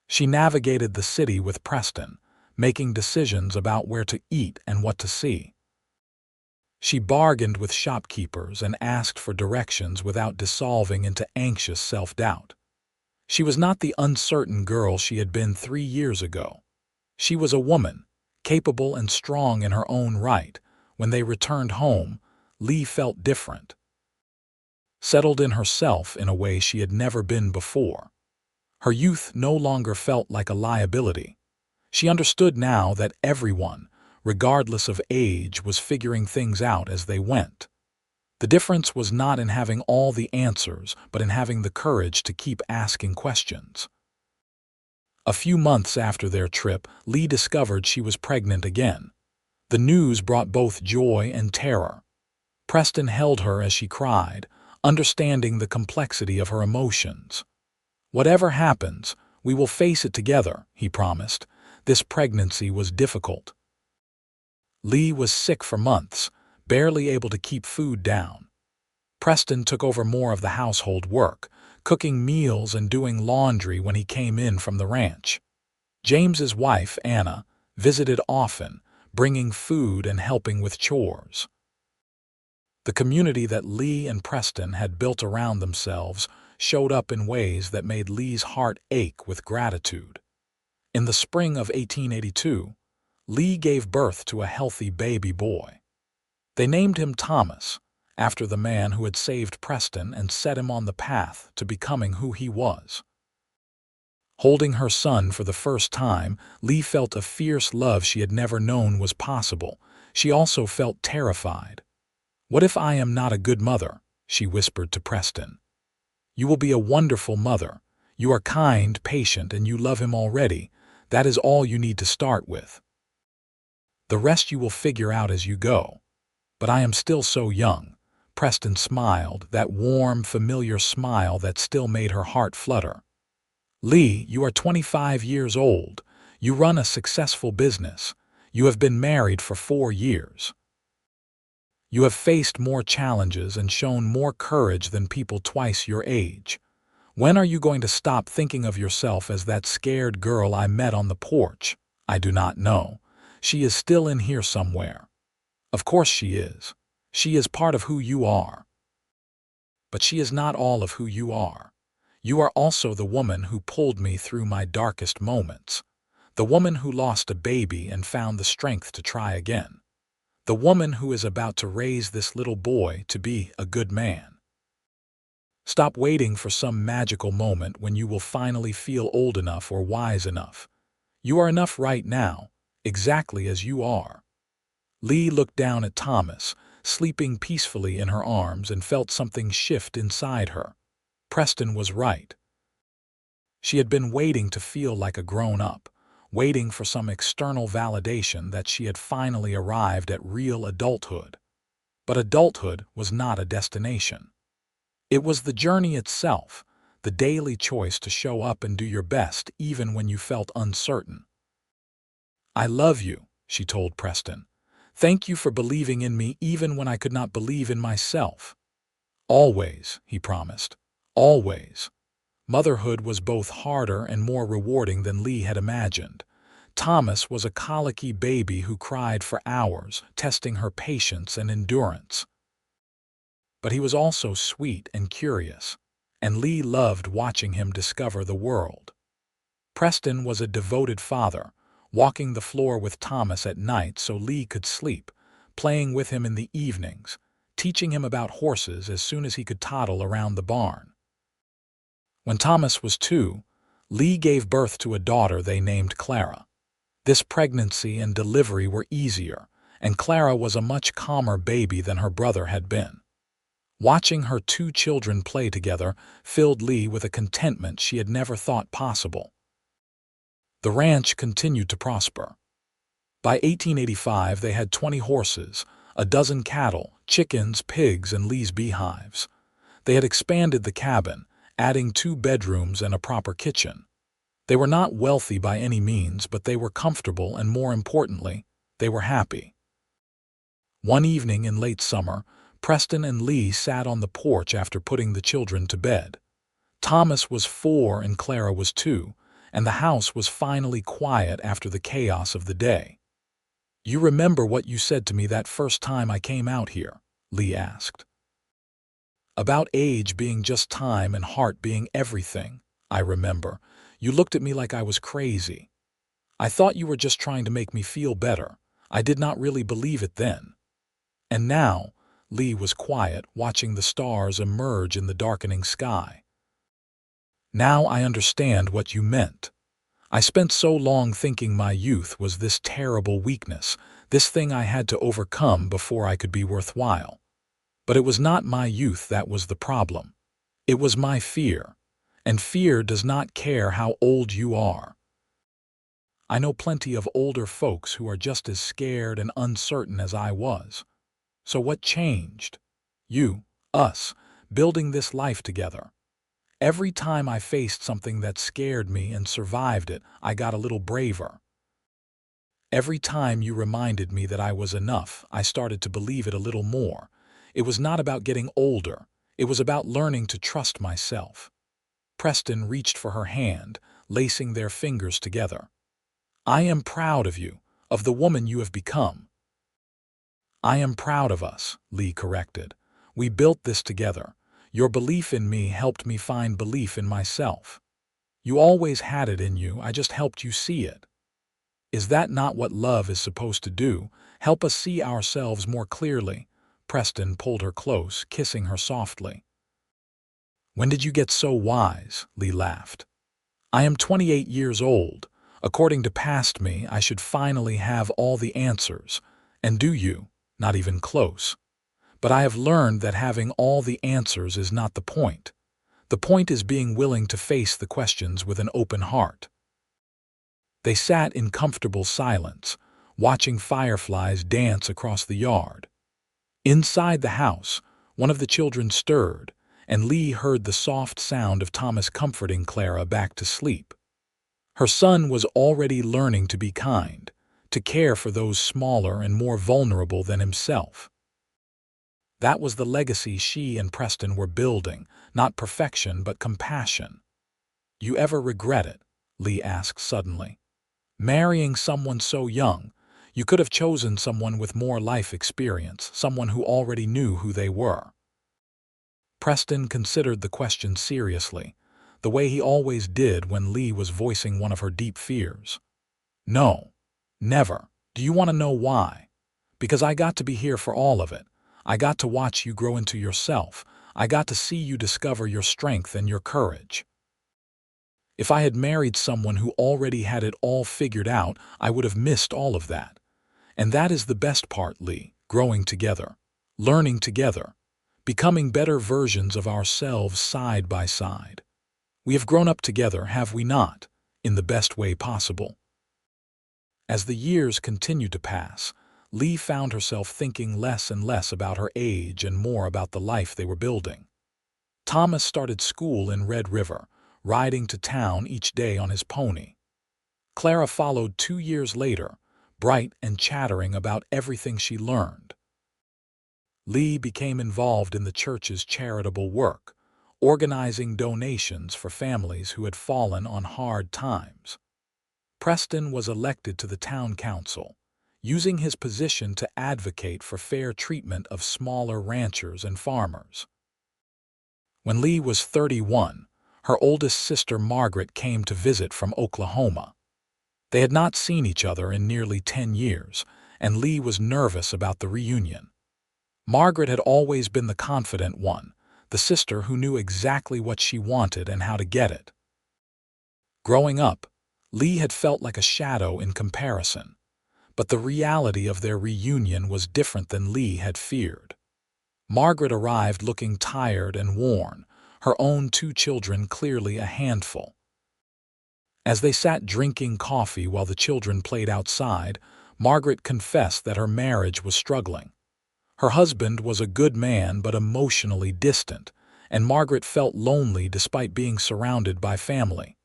Speaker 1: She navigated the city with Preston, making decisions about where to eat and what to see. She bargained with shopkeepers and asked for directions without dissolving into anxious self-doubt. She was not the uncertain girl she had been 3 years ago. She was a woman, capable and strong in her own right. When they returned home, Lee felt different, settled in herself in a way she had never been before. Her youth no longer felt like a liability. She understood now that everyone, regardless of age, was figuring things out as they went. The difference was not in having all the answers, but in having the courage to keep asking questions. A few months after their trip, Lee discovered she was pregnant again. The news brought both joy and terror. Preston held her as she cried, understanding the complexity of her emotions. "Whatever happens, we will face it together," he promised. This pregnancy was difficult. Lee was sick for months, barely able to keep food down. Preston took over more of the household work, cooking meals and doing laundry when he came in from the ranch. James's wife, Anna, visited often, bringing food and helping with chores. The community that Lee and Preston had built around themselves showed up in ways that made Lee's heart ache with gratitude. In the spring of 1882, Lee gave birth to a healthy baby boy. They named him Thomas, after the man who had saved Preston and set him on the path to becoming who he was. Holding her son for the first time, Lee felt a fierce love she had never known was possible. She also felt terrified. "What if I am not a good mother?" she whispered to Preston. "You will be a wonderful mother. You are kind, patient, and you love him already. That is all you need to start with. The rest you will figure out as you go." "But I am still so young." Preston smiled, that warm, familiar smile that still made her heart flutter. "Lee, you are 25 years old. You run a successful business. You have been married for 4 years. You have faced more challenges and shown more courage than people twice your age. When are you going to stop thinking of yourself as that scared girl I met on the porch? I do not know. She is still in here somewhere. Of course she is. She is part of who you are. But she is not all of who you are. You are also the woman who pulled me through my darkest moments. The woman who lost a baby and found the strength to try again. The woman who is about to raise this little boy to be a good man. Stop waiting for some magical moment when you will finally feel old enough or wise enough. You are enough right now, exactly as you are." Lee looked down at Thomas, sleeping peacefully in her arms, and felt something shift inside her. Preston was right. She had been waiting to feel like a grown-up, waiting for some external validation that she had finally arrived at real adulthood. But adulthood was not a destination. It was the journey itself, the daily choice to show up and do your best even when you felt uncertain. "I love you," she told Preston. "Thank you for believing in me even when I could not believe in myself." "Always," he promised. "Always." Motherhood was both harder and more rewarding than Lee had imagined. Thomas was a colicky baby who cried for hours, testing her patience and endurance. But he was also sweet and curious, and Lee loved watching him discover the world. Preston was a devoted father, walking the floor with Thomas at night so Lee could sleep, playing with him in the evenings, teaching him about horses as soon as he could toddle around the barn. When Thomas was 2, Lee gave birth to a daughter they named Clara. This pregnancy and delivery were easier, and Clara was a much calmer baby than her brother had been. Watching her two children play together filled Lee with a contentment she had never thought possible. The ranch continued to prosper. By 1885, they had 20 horses, a dozen cattle, chickens, pigs, and Lee's beehives. They had expanded the cabin, adding 2 bedrooms and a proper kitchen. They were not wealthy by any means, but they were comfortable and, more importantly, they were happy. One evening in late summer, Preston and Lee sat on the porch after putting the children to bed. Thomas was 4 and Clara was 2, and the house was finally quiet after the chaos of the day. "You remember what you said to me that first time I came out here?" Lee asked. "About age being just time and heart being everything, I remember. You looked at me like I was crazy. I thought you were just trying to make me feel better. I did not really believe it then." And now, Lee was quiet, watching the stars emerge in the darkening sky. "Now I understand what you meant. I spent so long thinking my youth was this terrible weakness, this thing I had to overcome before I could be worthwhile. But it was not my youth that was the problem. It was my fear, and fear does not care how old you are. I know plenty of older folks who are just as scared and uncertain as I was. So what changed? You, us, building this life together. Every time I faced something that scared me and survived it, I got a little braver. Every time you reminded me that I was enough, I started to believe it a little more. It was not about getting older. It was about learning to trust myself." Preston reached for her hand, lacing their fingers together. "I am proud of you, of the woman you have become." "I am proud of us," Lee corrected. "We built this together. Your belief in me helped me find belief in myself. You always had it in you, I just helped you see it. Is that not what love is supposed to do? Help us see ourselves more clearly?" Preston pulled her close, kissing her softly. "When did you get so wise?" Lee laughed. "I am 28 years old. According to past me, I should finally have all the answers. And do you? Not even close. But I have learned that having all the answers is not the point. The point is being willing to face the questions with an open heart." They sat in comfortable silence, watching fireflies dance across the yard. Inside the house, one of the children stirred, and Lee heard the soft sound of Thomas comforting Clara back to sleep. Her son was already learning to be kind, to care for those smaller and more vulnerable than himself. That was the legacy she and Preston were building, not perfection but compassion. "You ever regret it?" Lee asked suddenly. "Marrying someone so young, you could have chosen someone with more life experience, someone who already knew who they were." Preston considered the question seriously, the way he always did when Lee was voicing one of her deep fears. "No, never. Do you want to know why? Because I got to be here for all of it. I got to watch you grow into yourself. I got to see you discover your strength and your courage. If I had married someone who already had it all figured out, I would have missed all of that. And that is the best part, Lee, growing together, learning together, becoming better versions of ourselves side by side. We have grown up together, have we not, in the best way possible?" As the years continued to pass, Lee found herself thinking less and less about her age and more about the life they were building. Thomas started school in Red River, riding to town each day on his pony. Clara followed 2 years later, bright and chattering about everything she learned. Lee became involved in the church's charitable work, organizing donations for families who had fallen on hard times. Preston was elected to the town council, using his position to advocate for fair treatment of smaller ranchers and farmers. When Lee was 31, her oldest sister Margaret came to visit from Oklahoma. They had not seen each other in nearly 10 years, and Lee was nervous about the reunion. Margaret had always been the confident one, the sister who knew exactly what she wanted and how to get it. Growing up, Lee had felt like a shadow in comparison, but the reality of their reunion was different than Lee had feared. Margaret arrived looking tired and worn, her own 2 children clearly a handful. As they sat drinking coffee while the children played outside, Margaret confessed that her marriage was struggling. Her husband was a good man but emotionally distant, and Margaret felt lonely despite being surrounded by family.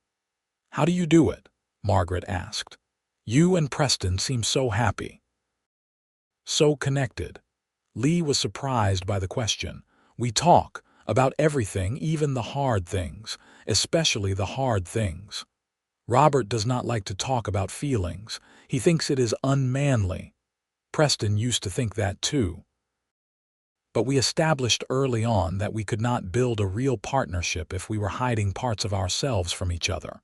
Speaker 1: "How do you do it?" Margaret asked. "You and Preston seem so happy, so connected." Lee was surprised by the question. "We talk about everything, even the hard things, especially the hard things. Robert does not like to talk about feelings. He thinks it is unmanly. Preston used to think that too. But we established early on that we could not build a real partnership if we were hiding parts of ourselves from each other.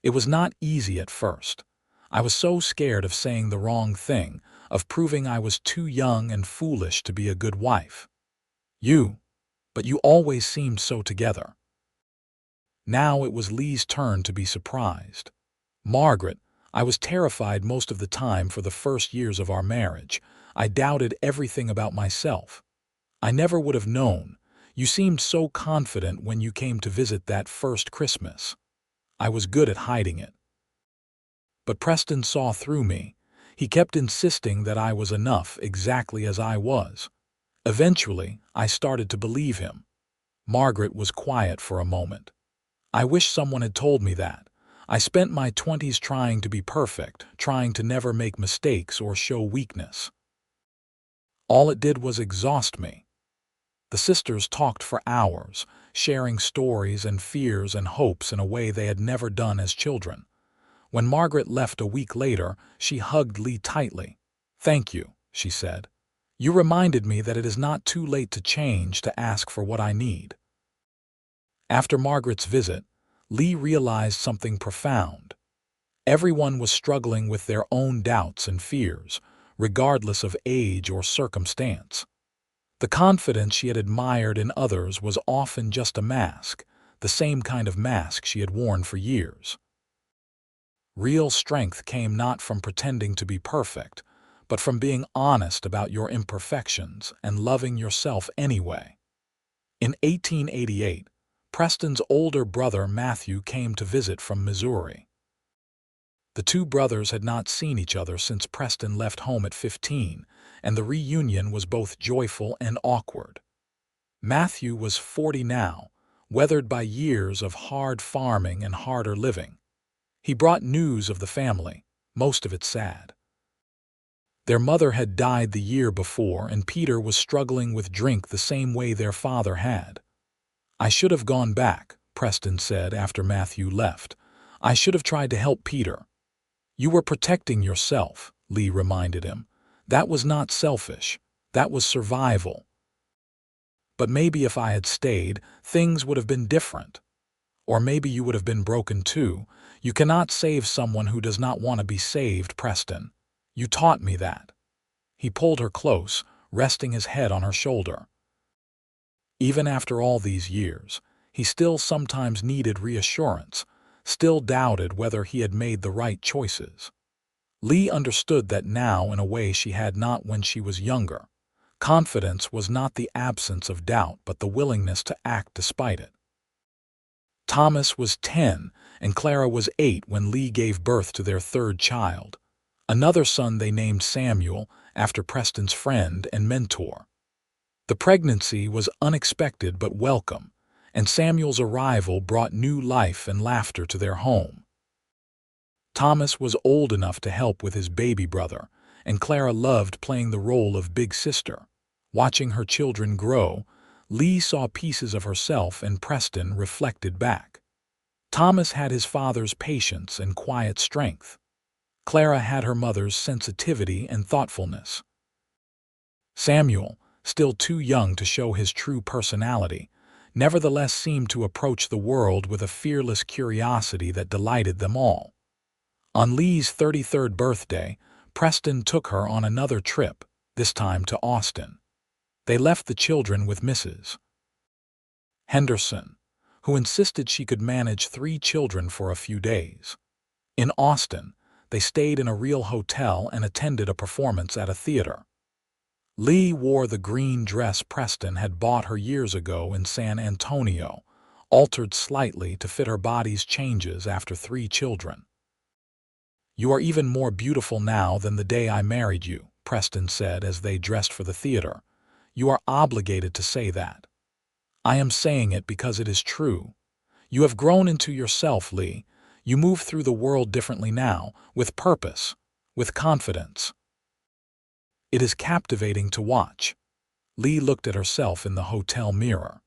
Speaker 1: It was not easy at first. I was so scared of saying the wrong thing, of proving I was too young and foolish to be a good wife. But you always seemed so together." Now it was Lee's turn to be surprised. "Margaret, I was terrified most of the time for the first years of our marriage. I doubted everything about myself. I never would have known. You seemed so confident when you came to visit that first Christmas. I was good at hiding it. But Preston saw through me. He kept insisting that I was enough exactly as I was. Eventually, I started to believe him." Margaret was quiet for a moment. "I wish someone had told me that. I spent my 20s trying to be perfect, trying to never make mistakes or show weakness. All it did was exhaust me." The sisters talked for hours, sharing stories and fears and hopes in a way they had never done as children. When Margaret left a week later, she hugged Lee tightly. "Thank you," she said. "You reminded me that it is not too late to change, to ask for what I need." After Margaret's visit, Lee realized something profound. Everyone was struggling with their own doubts and fears, regardless of age or circumstance. The confidence she had admired in others was often just a mask, the same kind of mask she had worn for years. Real strength came not from pretending to be perfect, but from being honest about your imperfections and loving yourself anyway. In 1888, Preston's older brother Matthew came to visit from Missouri. The 2 brothers had not seen each other since Preston left home at 15, and the reunion was both joyful and awkward. Matthew was 40 now, weathered by years of hard farming and harder living. He brought news of the family, most of it sad. Their mother had died the year before, and Peter was struggling with drink the same way their father had. "I should have gone back," Preston said after Matthew left. "I should have tried to help Peter." "You were protecting yourself," Lee reminded him. "That was not selfish. That was survival. But maybe if I had stayed, things would have been different. Or maybe you would have been broken too. You cannot save someone who does not want to be saved, Preston. You taught me that." He pulled her close, resting his head on her shoulder. Even after all these years, he still sometimes needed reassurance, still doubted whether he had made the right choices. Lee understood that now in a way she had not when she was younger. Confidence was not the absence of doubt, but the willingness to act despite it. Thomas was 10 and Clara was 8 when Lee gave birth to their 3rd child. Another son they named Samuel, after Preston's friend and mentor. The pregnancy was unexpected but welcome, and Samuel's arrival brought new life and laughter to their home. Thomas was old enough to help with his baby brother, and Clara loved playing the role of big sister. Watching her children grow, Lee saw pieces of herself and Preston reflected back. Thomas had his father's patience and quiet strength. Clara had her mother's sensitivity and thoughtfulness. Samuel, still too young to show his true personality, nevertheless seemed to approach the world with a fearless curiosity that delighted them all. On Lee's 33rd birthday, Preston took her on another trip, this time to Austin. They left the children with Mrs. Henderson, who insisted she could manage 3 children for a few days. In Austin, they stayed in a real hotel and attended a performance at a theater. Lee wore the green dress Preston had bought her years ago in San Antonio, altered slightly to fit her body's changes after 3 children. "You are even more beautiful now than the day I married you," Preston said as they dressed for the theater. "You are obligated to say that. I am saying it because it is true. You have grown into yourself, Lee. You move through the world differently now, with purpose, with confidence. It is captivating to watch." Lee looked at herself in the hotel mirror.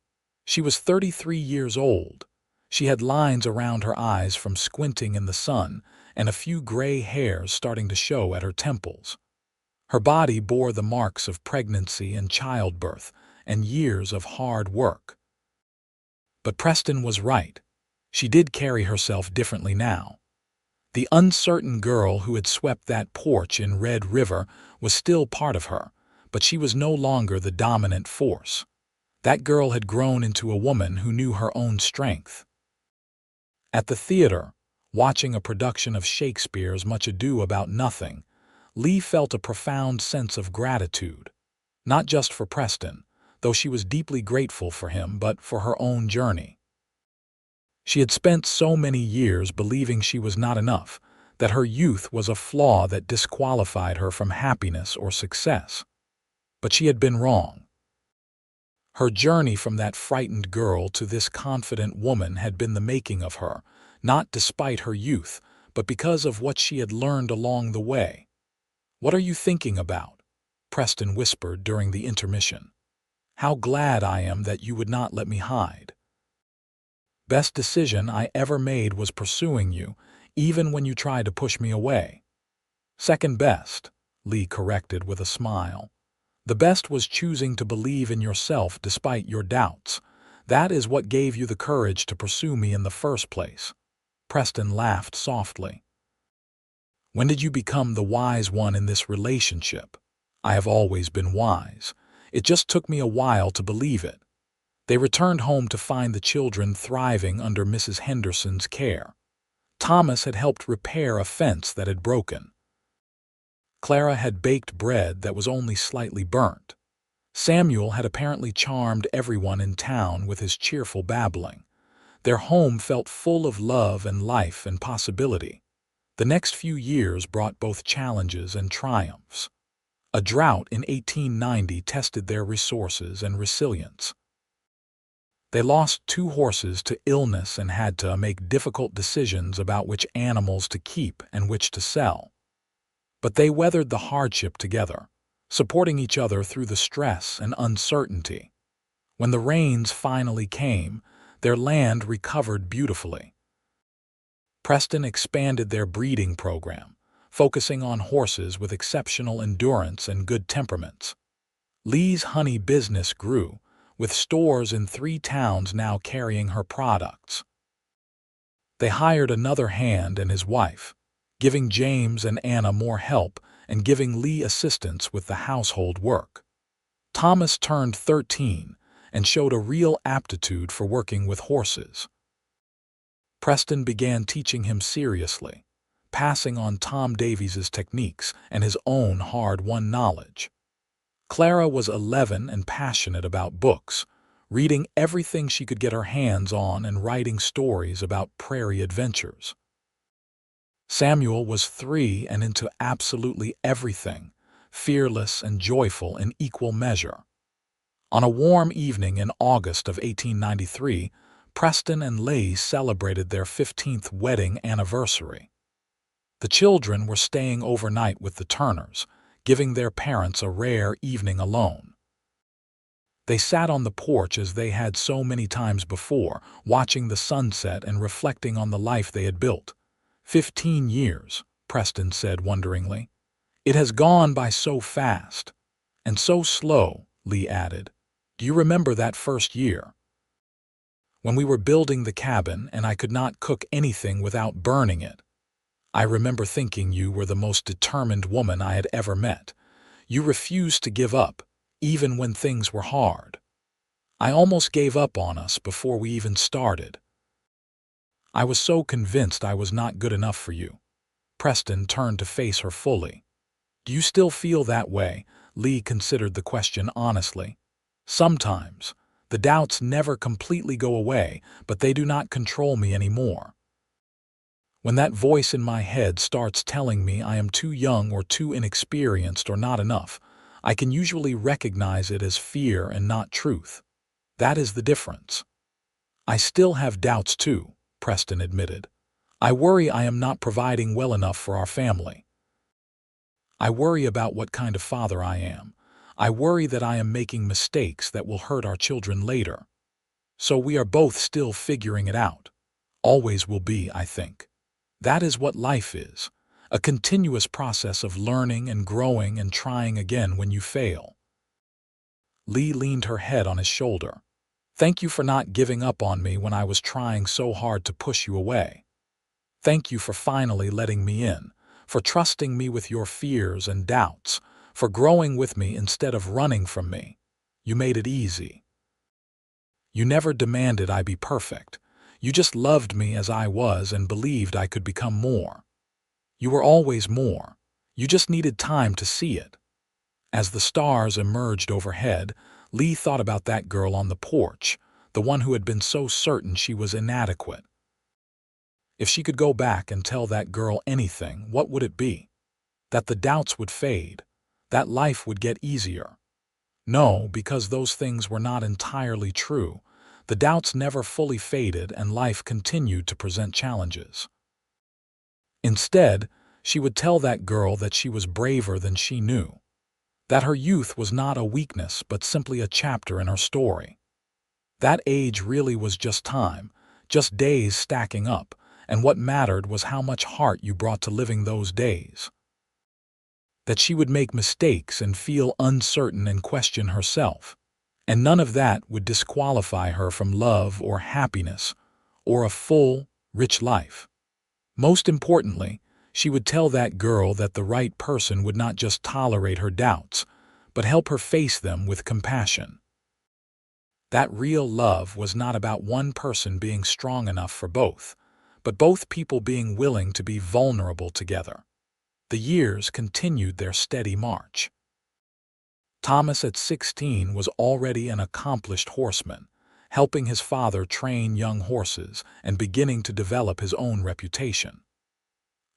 Speaker 1: She was 33 years old. She had lines around her eyes from squinting in the sun and a few gray hairs starting to show at her temples. Her body bore the marks of pregnancy and childbirth and years of hard work. But Preston was right. She did carry herself differently now. The uncertain girl who had swept that porch in Red River was still part of her, but she was no longer the dominant force. That girl had grown into a woman who knew her own strength. At the theater, watching a production of Shakespeare's Much Ado About Nothing, Lee felt a profound sense of gratitude, not just for Preston, though she was deeply grateful for him, but for her own journey. She had spent so many years believing she was not enough, that her youth was a flaw that disqualified her from happiness or success. But she had been wrong. Her journey from that frightened girl to this confident woman had been the making of her, not despite her youth, but because of what she had learned along the way. "What are you thinking about?" Preston whispered during the intermission. "How glad I am that you would not let me hide. Best decision I ever made was pursuing you, even when you tried to push me away." "Second best," Lee corrected with a smile. "The best was choosing to believe in yourself despite your doubts. That is what gave you the courage to pursue me in the first place." Preston laughed softly. "When did you become the wise one in this relationship?" "I have always been wise. It just took me a while to believe it." They returned home to find the children thriving under Mrs. Henderson's care. Thomas had helped repair a fence that had broken. Clara had baked bread that was only slightly burnt. Samuel had apparently charmed everyone in town with his cheerful babbling. Their home felt full of love and life and possibility. The next few years brought both challenges and triumphs. A drought in 1890 tested their resources and resilience. They lost 2 horses to illness and had to make difficult decisions about which animals to keep and which to sell. But they weathered the hardship together, supporting each other through the stress and uncertainty. When the rains finally came, their land recovered beautifully. Preston expanded their breeding program, focusing on horses with exceptional endurance and good temperaments. Lee's honey business grew, with stores in 3 towns now carrying her products. They hired another hand and his wife, giving James and Anna more help and giving Lee assistance with the household work. Thomas turned 13 and showed a real aptitude for working with horses. Preston began teaching him seriously, passing on Tom Davies's techniques and his own hard-won knowledge. Clara was 11 and passionate about books, reading everything she could get her hands on and writing stories about prairie adventures. Samuel was 3 and into absolutely everything, fearless and joyful in equal measure. On a warm evening in August of 1893, Preston and Leigh celebrated their 15th wedding anniversary. The children were staying overnight with the Turners, giving their parents a rare evening alone. They sat on the porch as they had so many times before, watching the sunset and reflecting on the life they had built. 15 years, Preston said wonderingly. "It has gone by so fast. And so slow," Lee added. "Do you remember that first year? When we were building the cabin and I could not cook anything without burning it. I remember thinking you were the most determined woman I had ever met. You refused to give up, even when things were hard. I almost gave up on us before we even started. I was so convinced I was not good enough for you." Preston turned to face her fully. "Do you still feel that way?" Lee considered the question honestly. Sometimes. The doubts never completely go away, but they do not control me anymore. When that voice in my head starts telling me I am too young or too inexperienced or not enough, I can usually recognize it as fear and not truth. That is the difference. I still have doubts too, Preston admitted. I worry I am not providing well enough for our family. I worry about what kind of father I am. I worry that I am making mistakes that will hurt our children later. So we are both still figuring it out. Always will be, I think. That is what life is. A continuous process of learning and growing and trying again when you fail. Lee leaned her head on his shoulder. Thank you for not giving up on me when I was trying so hard to push you away. Thank you for finally letting me in, for trusting me with your fears and doubts, for growing with me instead of running from me. You made it easy. You never demanded I be perfect. You just loved me as I was and believed I could become more. You were always more. You just needed time to see it. As the stars emerged overhead, Lee thought about that girl on the porch, the one who had been so certain she was inadequate. If she could go back and tell that girl anything, what would it be? That the doubts would fade, that life would get easier. No, because those things were not entirely true. The doubts never fully faded and life continued to present challenges. Instead, she would tell that girl that she was braver than she knew, that her youth was not a weakness but simply a chapter in her story. That age really was just time, just days stacking up, and what mattered was how much heart you brought to living those days. That she would make mistakes and feel uncertain and question herself, and none of that would disqualify her from love or happiness or a full, rich life. Most importantly, she would tell that girl that the right person would not just tolerate her doubts, but help her face them with compassion. That real love was not about one person being strong enough for both, but both people being willing to be vulnerable together. The years continued their steady march. Thomas at 16 was already an accomplished horseman, helping his father train young horses and beginning to develop his own reputation.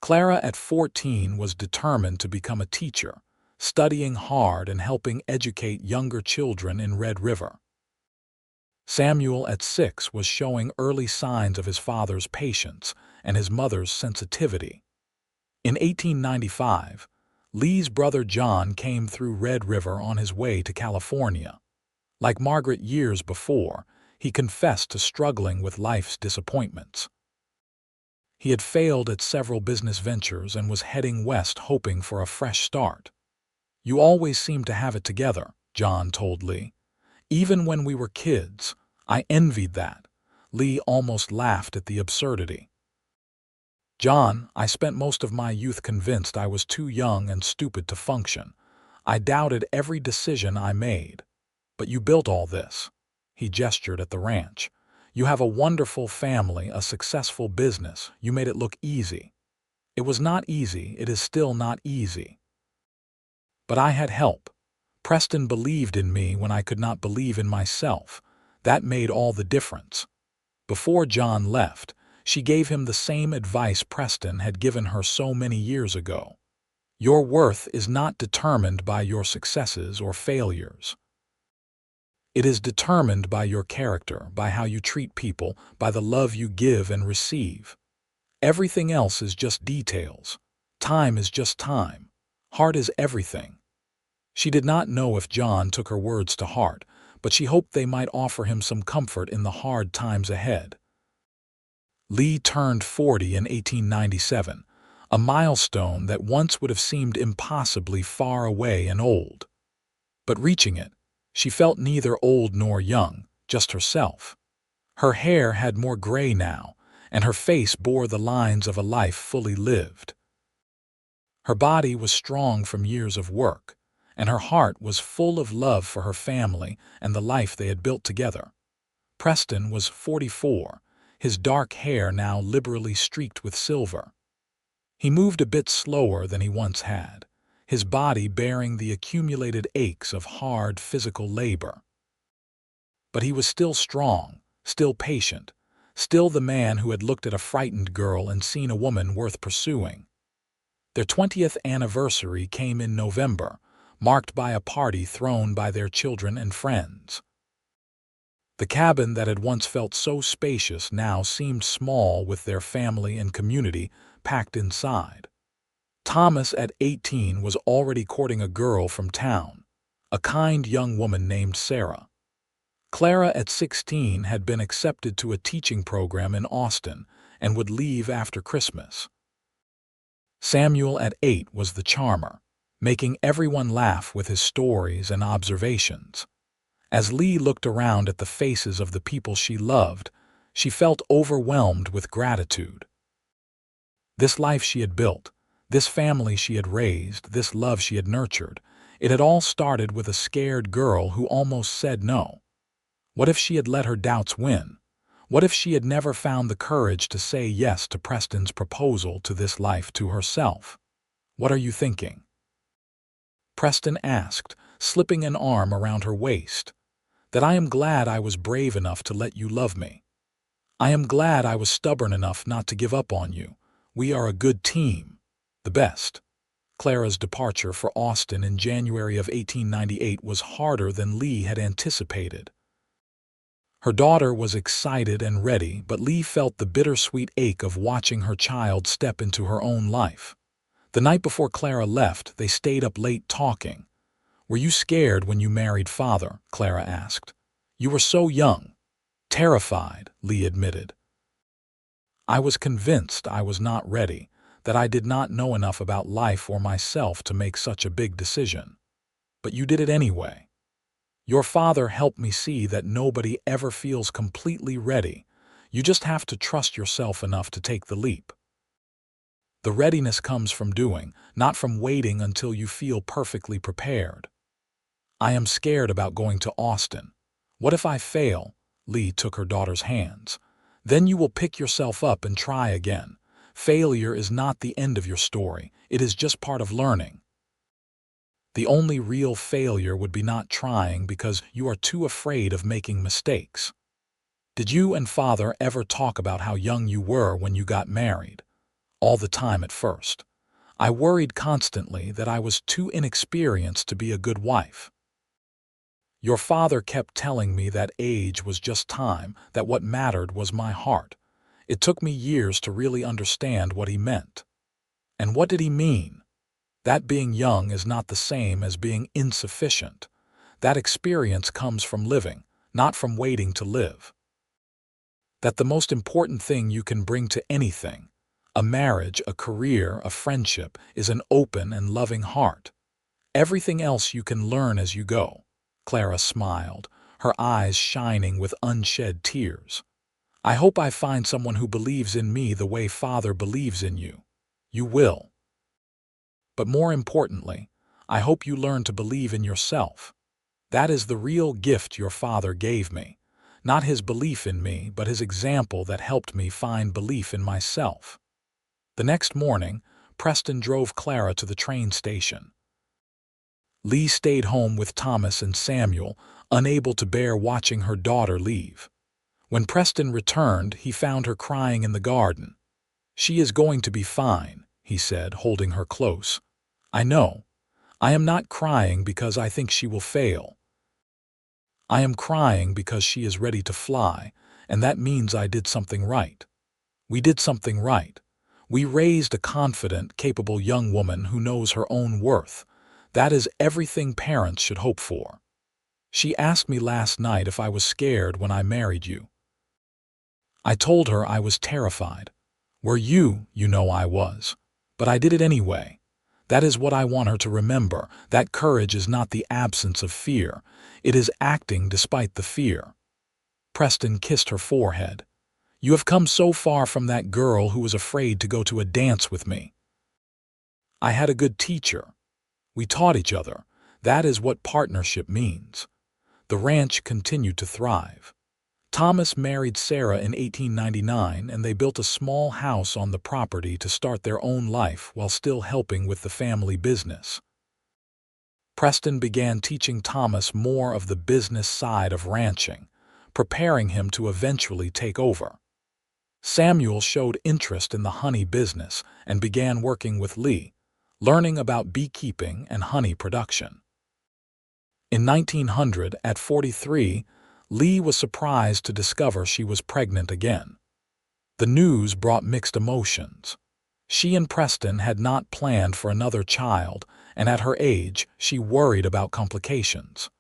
Speaker 1: Clara at 14 was determined to become a teacher, studying hard and helping educate younger children in Red River. Samuel at 6 was showing early signs of his father's patience and his mother's sensitivity. In 1895, Lee's brother John came through Red River on his way to California. Like Margaret years before, he confessed to struggling with life's disappointments. He had failed at several business ventures and was heading west hoping for a fresh start. "You always seem to have it together," John told Lee. "Even when we were kids, I envied that." Lee almost laughed at the absurdity. "John, I spent most of my youth convinced I was too young and stupid to function. I doubted every decision I made. But you built all this." He gestured at the ranch. "You have a wonderful family, a successful business. You made it look easy. It was not easy. It is still not easy. But I had help. Preston believed in me when I could not believe in myself. That made all the difference." Before John left, she gave him the same advice Preston had given her so many years ago. "Your worth is not determined by your successes or failures. It is determined by your character, by how you treat people, by the love you give and receive. Everything else is just details. Time is just time. Heart is everything." She did not know if John took her words to heart, but she hoped they might offer him some comfort in the hard times ahead. Lee turned 40 in 1897, a milestone that once would have seemed impossibly far away and old. But reaching it, she felt neither old nor young, just herself. Her hair had more gray now, and her face bore the lines of a life fully lived. Her body was strong from years of work, and her heart was full of love for her family and the life they had built together. Preston was 44, his dark hair now liberally streaked with silver. He moved a bit slower than he once had. his body bearing the accumulated aches of hard physical labor. But he was still strong, still patient, still the man who had looked at a frightened girl and seen a woman worth pursuing. Their 20th anniversary came in November, marked by a party thrown by their children and friends. The cabin that had once felt so spacious now seemed small with their family and community packed inside. Thomas, at 18, was already courting a girl from town, a kind young woman named Sarah. Clara, at 16, had been accepted to a teaching program in Austin and would leave after Christmas. Samuel, at 8, was the charmer, making everyone laugh with his stories and observations. As Lee looked around at the faces of the people she loved, she felt overwhelmed with gratitude. This life she had built, this family she had raised, this love she had nurtured, it had all started with a scared girl who almost said no. What if she had let her doubts win? What if she had never found the courage to say yes to Preston's proposal to this life to herself? "What are you thinking?" Preston asked, slipping an arm around her waist. "That I am glad I was brave enough to let you love me. I am glad I was stubborn enough not to give up on you. We are a good team. The best." Clara's departure for Austin in January of 1898 was harder than Lee had anticipated. Her daughter was excited and ready, but Lee felt the bittersweet ache of watching her child step into her own life. The night before Clara left, they stayed up late talking. "Were you scared when you married Father?" Clara asked. "You were so young." "Terrified," Lee admitted. "I was convinced I was not ready, that I did not know enough about life or myself to make such a big decision. But you did it anyway. Your father helped me see that nobody ever feels completely ready. You just have to trust yourself enough to take the leap. The readiness comes from doing, not from waiting until you feel perfectly prepared." "I am scared about going to Austin. What if I fail?" Lee took her daughter's hands. "Then you will pick yourself up and try again. Failure is not the end of your story. It is just part of learning. The only real failure would be not trying because you are too afraid of making mistakes." "Did you and Father ever talk about how young you were when you got married?" "All the time at first. I worried constantly that I was too inexperienced to be a good wife. Your father kept telling me that age was just time, that what mattered was my heart. It took me years to really understand what he meant." "And what did he mean?" "That being young is not the same as being insufficient. That experience comes from living, not from waiting to live. That the most important thing you can bring to anything, a marriage, a career, a friendship, is an open and loving heart. Everything else you can learn as you go." Clara smiled, her eyes shining with unshed tears. "I hope I find someone who believes in me the way Father believes in you. You will. But more importantly, I hope you learn to believe in yourself. That is the real gift your father gave me. Not his belief in me, but his example that helped me find belief in myself." The next morning, Preston drove Clara to the train station. Lee stayed home with Thomas and Samuel, unable to bear watching her daughter leave. When Preston returned, he found her crying in the garden. "She is going to be fine," he said, holding her close. "I know. I am not crying because I think she will fail. I am crying because she is ready to fly, and that means I did something right. We did something right. We raised a confident, capable young woman who knows her own worth. That is everything parents should hope for. She asked me last night if I was scared when I married you. I told her I was terrified. Were you, you know I was. But I did it anyway. That is what I want her to remember, that courage is not the absence of fear. It is acting despite the fear." Preston kissed her forehead. "You have come so far from that girl who was afraid to go to a dance with me. I had a good teacher. We taught each other. That is what partnership means." The ranch continued to thrive. Thomas married Sarah in 1899, and they built a small house on the property to start their own life while still helping with the family business. Preston began teaching Thomas more of the business side of ranching, preparing him to eventually take over. Samuel showed interest in the honey business and began working with Lee, learning about beekeeping and honey production. In 1900, at 43, Lee was surprised to discover she was pregnant again. The news brought mixed emotions. She and Preston had not planned for another child, and at her age, she worried about complications.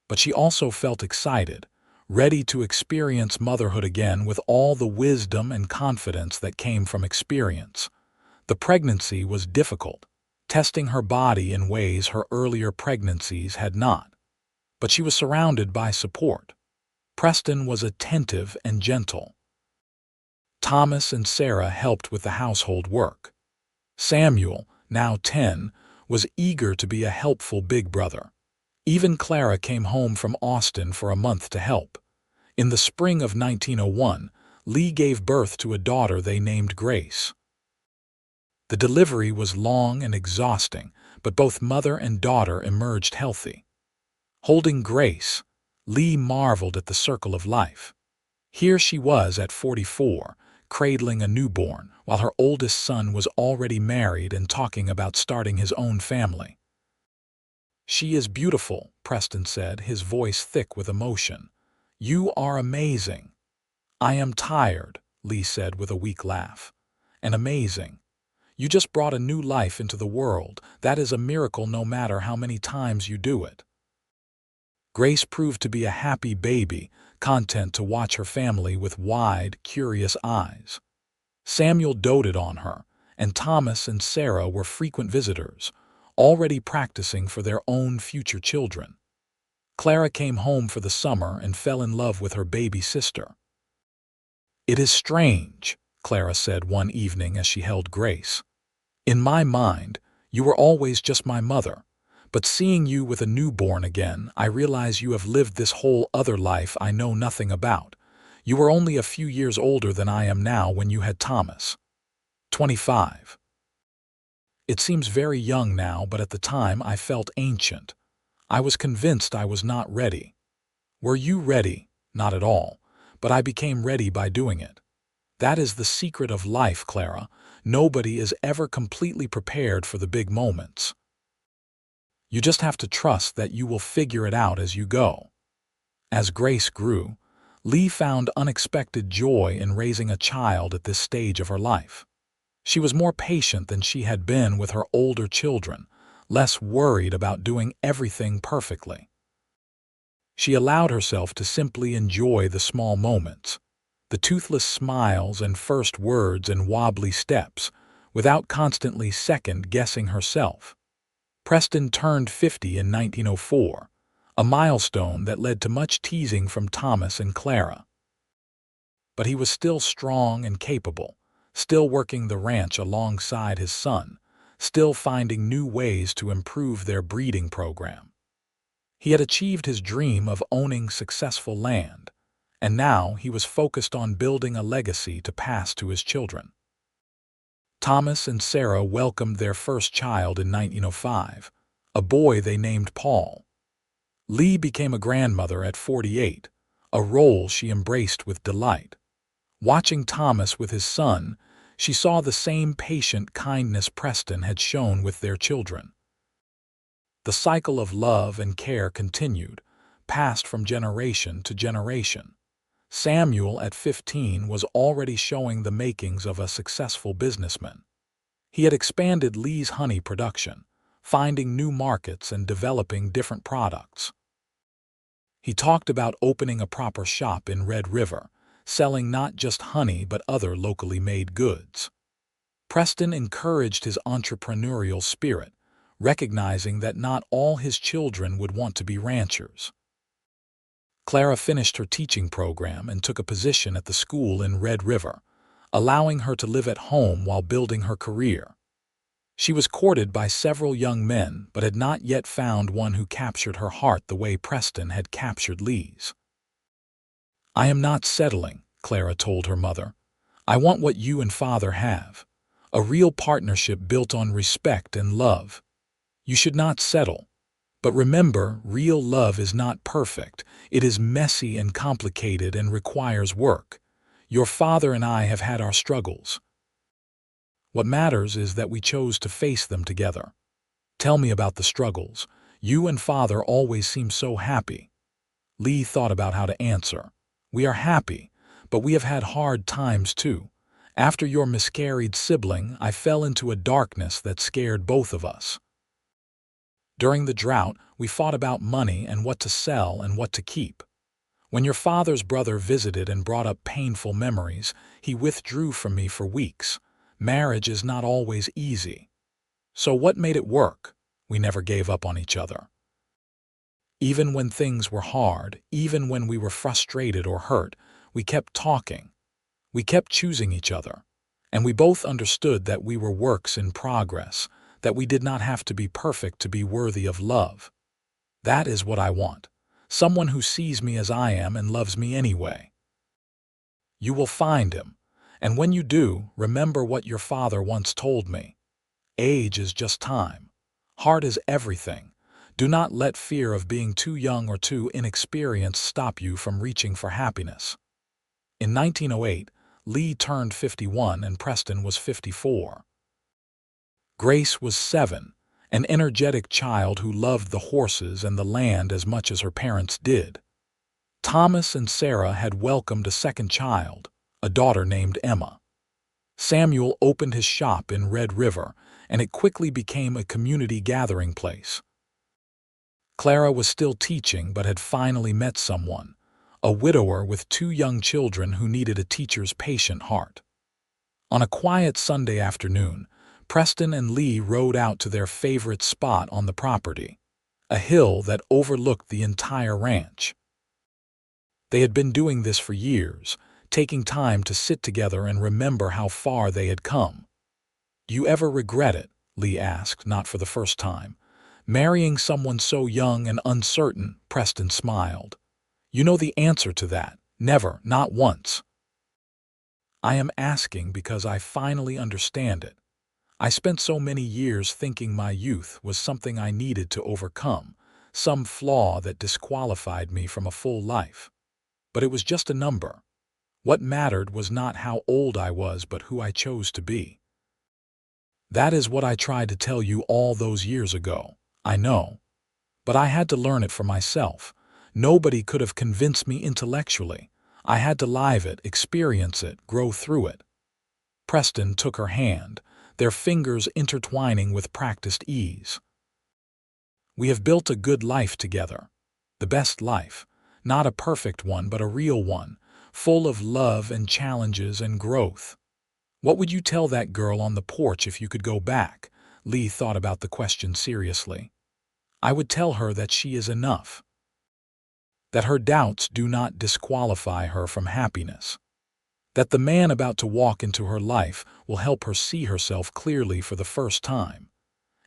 Speaker 1: But she also felt excited, ready to experience motherhood again with all the wisdom and confidence that came from experience. The pregnancy was difficult, testing her body in ways her earlier pregnancies had not. But she was surrounded by support. Preston was attentive and gentle. Thomas and Sarah helped with the household work. Samuel, now 10, was eager to be a helpful big brother. Even Clara came home from Austin for a month to help. In the spring of 1901, Lee gave birth to a daughter they named Grace. The delivery was long and exhausting, but both mother and daughter emerged healthy. Holding Grace, Lee marveled at the circle of life. Here she was at 44, cradling a newborn, while her oldest son was already married and talking about starting his own family. "She is beautiful," Preston said, his voice thick with emotion. "You are amazing." "I am tired," Lee said with a weak laugh. "And amazing. You just brought a new life into the world. That is a miracle no matter how many times you do it." Grace proved to be a happy baby, content to watch her family with wide, curious eyes. Samuel doted on her, and Thomas and Sarah were frequent visitors, already practicing for their own future children. Clara came home for the summer and fell in love with her baby sister. "It is strange," Clara said one evening as she held Grace. "In my mind, you were always just my mother. But seeing you with a newborn again, I realize you have lived this whole other life I know nothing about. You were only a few years older than I am now when you had Thomas." 25. "It seems very young now, but at the time I felt ancient. I was convinced I was not ready." "Were you ready?" "Not at all. But I became ready by doing it. That is the secret of life, Clara. Nobody is ever completely prepared for the big moments. You just have to trust that you will figure it out as you go." As Grace grew, Lee found unexpected joy in raising a child at this stage of her life. She was more patient than she had been with her older children, less worried about doing everything perfectly. She allowed herself to simply enjoy the small moments, the toothless smiles and first words and wobbly steps, without constantly second-guessing herself. Preston turned 50 in 1904, a milestone that led to much teasing from Thomas and Clara. But he was still strong and capable, still working the ranch alongside his son, still finding new ways to improve their breeding program. He had achieved his dream of owning successful land, and now he was focused on building a legacy to pass to his children. Thomas and Sarah welcomed their first child in 1905, a boy they named Paul. Lee became a grandmother at 48, a role she embraced with delight. Watching Thomas with his son, she saw the same patient kindness Preston had shown with their children. The cycle of love and care continued, passed from generation to generation. Samuel, at 15, was already showing the makings of a successful businessman. He had expanded Lee's honey production, finding new markets and developing different products. He talked about opening a proper shop in Red River, selling not just honey but other locally made goods. Preston encouraged his entrepreneurial spirit, recognizing that not all his children would want to be ranchers. Clara finished her teaching program and took a position at the school in Red River, allowing her to live at home while building her career. She was courted by several young men but had not yet found one who captured her heart the way Preston had captured Lee's. "I am not settling," Clara told her mother. "I want what you and Father have, a real partnership built on respect and love." You should not settle. But remember, real love is not perfect. It is messy and complicated and requires work. Your father and I have had our struggles. What matters is that we chose to face them together. Tell me about the struggles. You and father always seem so happy. Lee thought about how to answer. We are happy, but we have had hard times too. After your miscarried sibling, I fell into a darkness that scared both of us. During the drought, we fought about money and what to sell and what to keep. When your father's brother visited and brought up painful memories, he withdrew from me for weeks. Marriage is not always easy. So what made it work? We never gave up on each other. Even when things were hard, even when we were frustrated or hurt, we kept talking. We kept choosing each other. And we both understood that we were works in progress, that we did not have to be perfect to be worthy of love. That is what I want. Someone who sees me as I am and loves me anyway. You will find him. And when you do, remember what your father once told me. Age is just time. Heart is everything. Do not let fear of being too young or too inexperienced stop you from reaching for happiness. In 1908, Lee turned 51 and Preston was 54. Grace was 7, an energetic child who loved the horses and the land as much as her parents did. Thomas and Sarah had welcomed a second child, a daughter named Emma. Samuel opened his shop in Red River, and it quickly became a community gathering place. Clara was still teaching but had finally met someone, a widower with 2 young children who needed a teacher's patient heart. On a quiet Sunday afternoon, Preston and Lee rode out to their favorite spot on the property, a hill that overlooked the entire ranch. They had been doing this for years, taking time to sit together and remember how far they had come. "Do you ever regret it?" Lee asked, not for the first time. "Marrying someone so young and uncertain," Preston smiled. "You know the answer to that. Never, not once." "I am asking because I finally understand it. I spent so many years thinking my youth was something I needed to overcome, some flaw that disqualified me from a full life. But it was just a number. What mattered was not how old I was, but who I chose to be. That is what I tried to tell you all those years ago, I know. But I had to learn it for myself. Nobody could have convinced me intellectually. I had to live it, experience it, grow through it." Preston took her hand, their fingers intertwining with practiced ease. "We have built a good life together. The best life. Not a perfect one, but a real one, full of love and challenges and growth. What would you tell that girl on the porch if you could go back?" Lee thought about the question seriously. "I would tell her that she is enough. That her doubts do not disqualify her from happiness. That the man about to walk into her life will help her see herself clearly for the first time.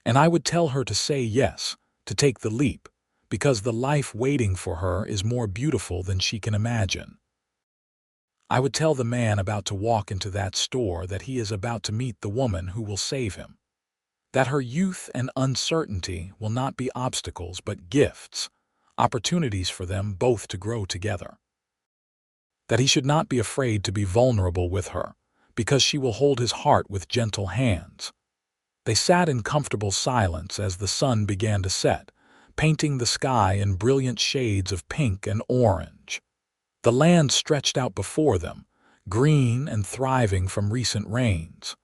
Speaker 1: And I would tell her to say yes, to take the leap, because the life waiting for her is more beautiful than she can imagine. I would tell the man about to walk into that store that he is about to meet the woman who will save him. That her youth and uncertainty will not be obstacles but gifts, opportunities for them both to grow together. That he should not be afraid to be vulnerable with her, because she will hold his heart with gentle hands." They sat in comfortable silence as the sun began to set, painting the sky in brilliant shades of pink and orange. The land stretched out before them, green and thriving from recent rains.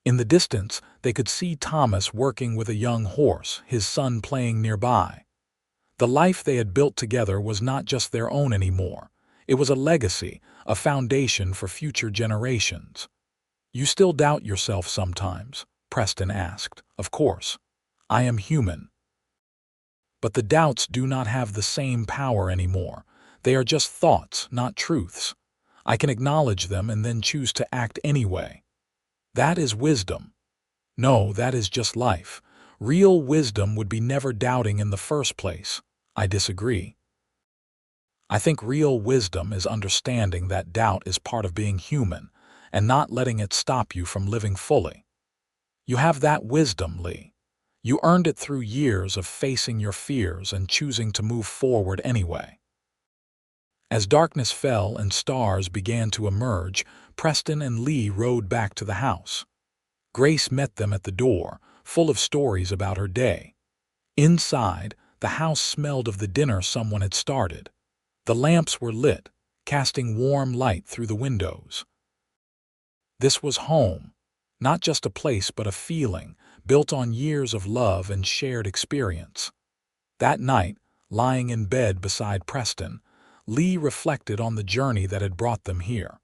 Speaker 1: In the distance, they could see Thomas working with a young horse, his son playing nearby. The life they had built together was not just their own anymore. It was a legacy, a foundation for future generations. "You still doubt yourself sometimes?" Preston asked. "Of course. I am human. But the doubts do not have the same power anymore. They are just thoughts, not truths. I can acknowledge them and then choose to act anyway. That is wisdom. No, that is just life. Real wisdom would be never doubting in the first place." "I disagree. I think real wisdom is understanding that doubt is part of being human and not letting it stop you from living fully. You have that wisdom, Lee. You earned it through years of facing your fears and choosing to move forward anyway. As darkness fell and stars began to emerge, Preston and Lee rode back to the house. Grace met them at the door, full of stories about her day. Inside, the house smelled of the dinner someone had started. The lamps were lit, casting warm light through the windows. This was home, not just a place but a feeling, built on years of love and shared experience. That night, lying in bed beside Preston, Lee reflected on the journey that had brought them here.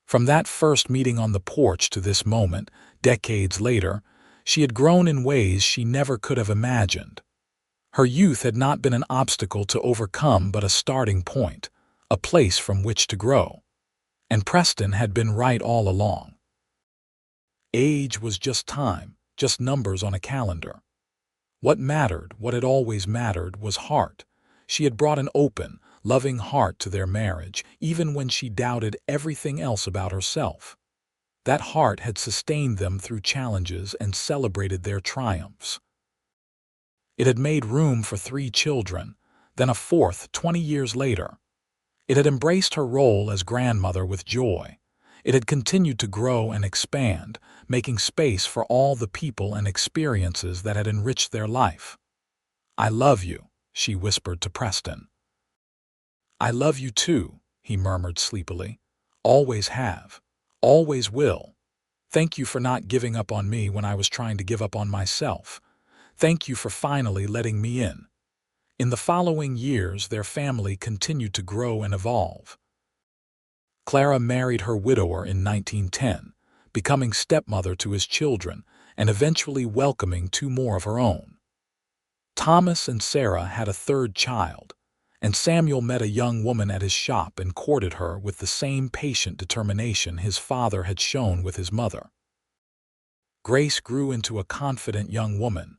Speaker 1: From that first meeting on the porch to this moment, decades later, she had grown in ways she never could have imagined. Her youth had not been an obstacle to overcome but a starting point, a place from which to grow. And Preston had been right all along. Age was just time, just numbers on a calendar. What mattered, what had always mattered, was heart. She had brought an open, loving heart to their marriage, even when she doubted everything else about herself. That heart had sustained them through challenges and celebrated their triumphs. It had made room for 3 children, then a fourth 20 years later. It had embraced her role as grandmother with joy. It had continued to grow and expand, making space for all the people and experiences that had enriched their life. "I love you," she whispered to Preston. "I love you too," he murmured sleepily. "Always have. Always will. Thank you for not giving up on me when I was trying to give up on myself. Thank you for finally letting me in." In the following years, their family continued to grow and evolve. Clara married her widower in 1910, becoming stepmother to his children and eventually welcoming 2 more of her own. Thomas and Sarah had a 3rd child, and Samuel met a young woman at his shop and courted her with the same patient determination his father had shown with his mother. Grace grew into a confident young woman,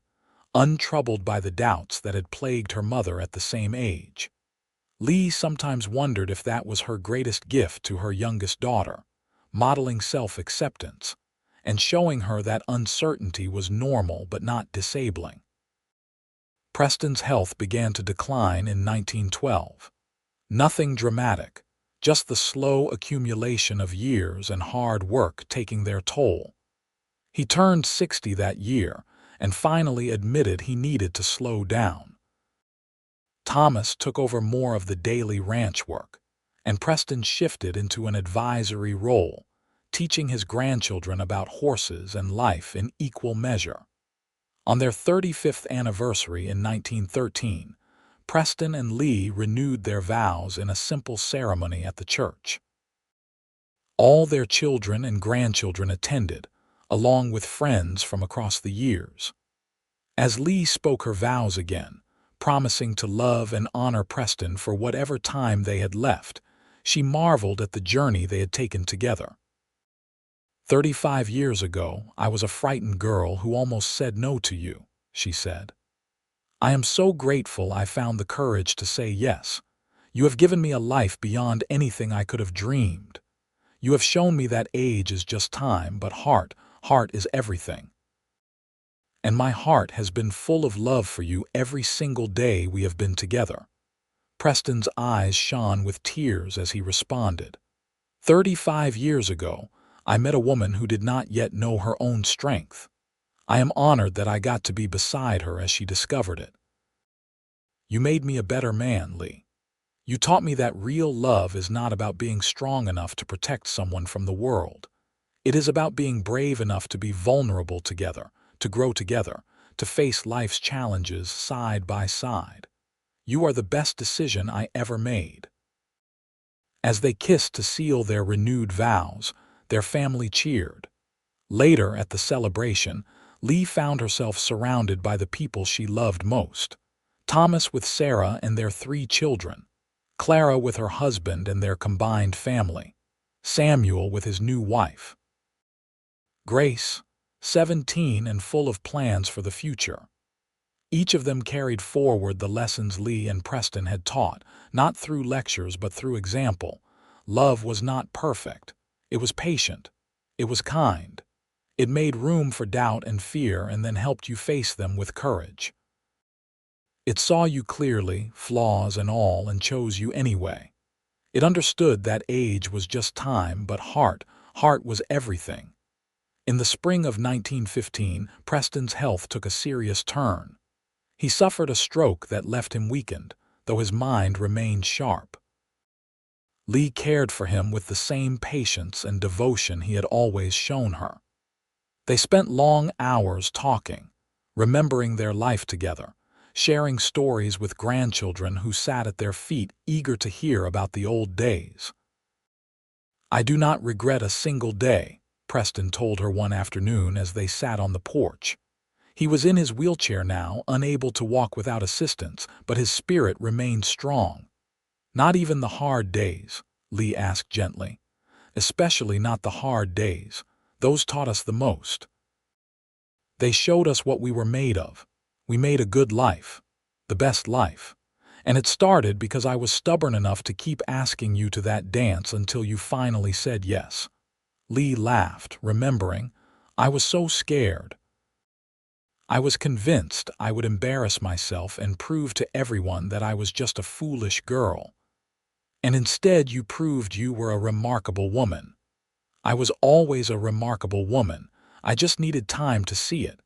Speaker 1: untroubled by the doubts that had plagued her mother at the same age. Lee sometimes wondered if that was her greatest gift to her youngest daughter, modeling self-acceptance and showing her that uncertainty was normal but not disabling. Preston's health began to decline in 1912. Nothing dramatic, just the slow accumulation of years and hard work taking their toll. He turned 60 that year and finally admitted he needed to slow down. Thomas took over more of the daily ranch work, and Preston shifted into an advisory role, teaching his grandchildren about horses and life in equal measure. On their 35th anniversary in 1913, Preston and Lee renewed their vows in a simple ceremony at the church. All their children and grandchildren attended, along with friends from across the years. As Lee spoke her vows again, promising to love and honor Preston for whatever time they had left, she marveled at the journey they had taken together. 35 years ago, I was a frightened girl who almost said no to you," she said. "I am so grateful I found the courage to say yes. You have given me a life beyond anything I could have dreamed. You have shown me that age is just time, but heart is everything. And my heart has been full of love for you every single day we have been together." Preston's eyes shone with tears as he responded. 35 years ago, I met a woman who did not yet know her own strength. I am honored that I got to be beside her as she discovered it. You made me a better man, Lee. You taught me that real love is not about being strong enough to protect someone from the world. It is about being brave enough to be vulnerable together, to grow together, to face life's challenges side by side. You are the best decision I ever made. As they kissed to seal their renewed vows, their family cheered. Later at the celebration, Lee found herself surrounded by the people she loved most. Thomas with Sarah and their 3 children, Clara with her husband and their combined family, Samuel with his new wife. Grace, 17 and full of plans for the future. Each of them carried forward the lessons Lee and Preston had taught, not through lectures but through example. Love was not perfect. It was patient. It was kind. It made room for doubt and fear and then helped you face them with courage. It saw you clearly, flaws and all, and chose you anyway. It understood that age was just time, but heart was everything. In the spring of 1915, Preston's health took a serious turn. He suffered a stroke that left him weakened, though his mind remained sharp. Lee cared for him with the same patience and devotion he had always shown her. They spent long hours talking, remembering their life together, sharing stories with grandchildren who sat at their feet eager to hear about the old days. "I do not regret a single day," Preston told her one afternoon as they sat on the porch. He was in his wheelchair now, unable to walk without assistance, but his spirit remained strong. "Not even the hard days," Lee asked gently. "Especially not the hard days. Those taught us the most. They showed us what we were made of. We made a good life, the best life. And it started because I was stubborn enough to keep asking you to that dance until you finally said yes." Lee laughed, remembering, "I was so scared. I was convinced I would embarrass myself and prove to everyone that I was just a foolish girl. And instead you proved you were a remarkable woman. I was always a remarkable woman. I just needed time to see it.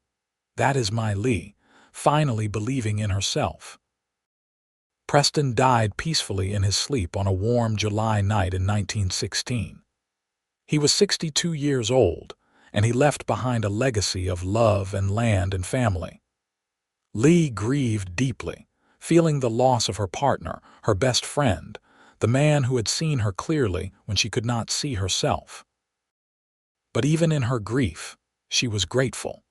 Speaker 1: That is my Lee, finally believing in herself." Preston died peacefully in his sleep on a warm July night in 1916. He was 62 years old, and he left behind a legacy of love and land and family. Lee grieved deeply, feeling the loss of her partner, her best friend, the man who had seen her clearly when she could not see herself. But even in her grief, she was grateful.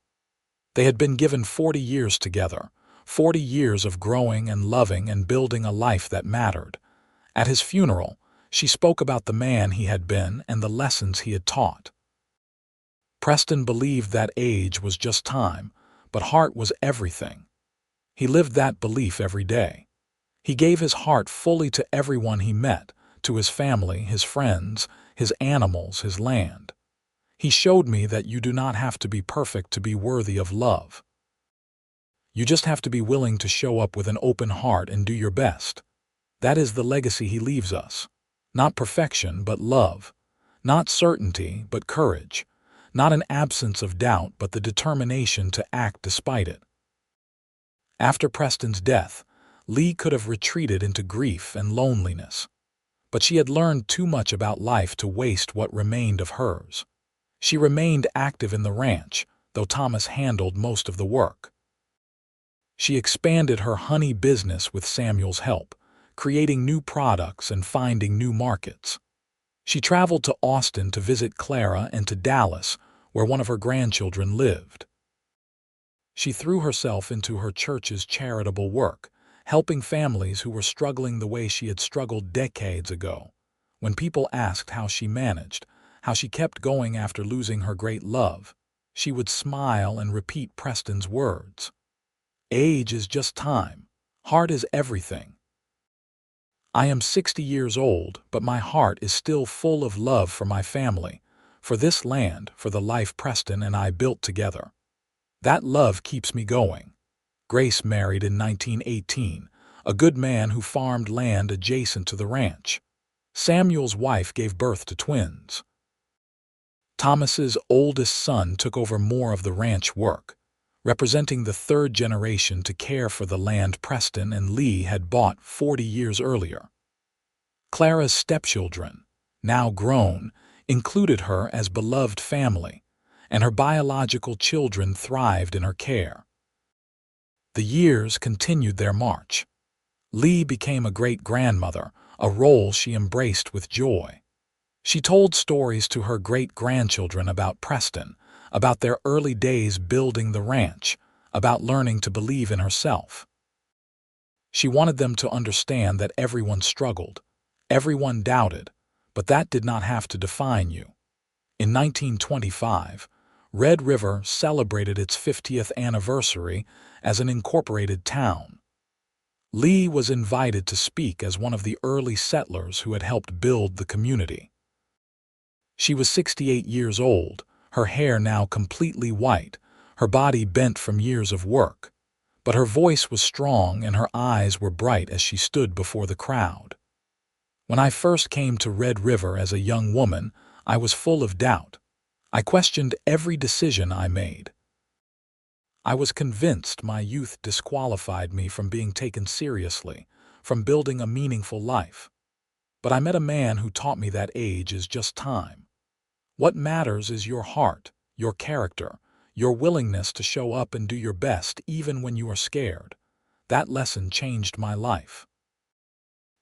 Speaker 1: They had been given 40 years together, 40 years of growing and loving and building a life that mattered. At his funeral, she spoke about the man he had been and the lessons he had taught. Preston believed that age was just time, but heart was everything. He lived that belief every day. He gave his heart fully to everyone he met, to his family, his friends, his animals, his land. "He showed me that you do not have to be perfect to be worthy of love. You just have to be willing to show up with an open heart and do your best." That is the legacy he leaves us. Not perfection, but love. Not certainty, but courage. Not an absence of doubt, but the determination to act despite it. After Preston's death, Lee could have retreated into grief and loneliness. But she had learned too much about life to waste what remained of hers. She remained active in the ranch, though Thomas handled most of the work. She expanded her honey business with Samuel's help, creating new products and finding new markets. She traveled to Austin to visit Clara and to Dallas, where one of her grandchildren lived. She threw herself into her church's charitable work, helping families who were struggling the way she had struggled decades ago. When people asked how she managed, how she kept going after losing her great love, she would smile and repeat Preston's words. "Age is just time. Heart is everything. I am 60 years old, but my heart is still full of love for my family, for this land, for the life Preston and I built together. That love keeps me going." Grace married in 1918, a good man who farmed land adjacent to the ranch. Samuel's wife gave birth to twins. Thomas's oldest son took over more of the ranch work, representing the third generation to care for the land Preston and Lee had bought 40 years earlier. Clara's stepchildren, now grown, included her as beloved family, and her biological children thrived in her care. The years continued their march. Lee became a great-grandmother, a role she embraced with joy. She told stories to her great-grandchildren about Preston, about their early days building the ranch, about learning to believe in herself. She wanted them to understand that everyone struggled, everyone doubted, but that did not have to define you. In 1925, Red River celebrated its 50th anniversary as an incorporated town. Lee was invited to speak as one of the early settlers who had helped build the community. She was 68 years old, her hair now completely white, her body bent from years of work. But her voice was strong and her eyes were bright as she stood before the crowd. When I first came to Red River as a young woman, I was full of doubt. I questioned every decision I made. I was convinced my youth disqualified me from being taken seriously, from building a meaningful life. But I met a man who taught me that age is just time. What matters is your heart, your character, your willingness to show up and do your best even when you are scared. That lesson changed my life.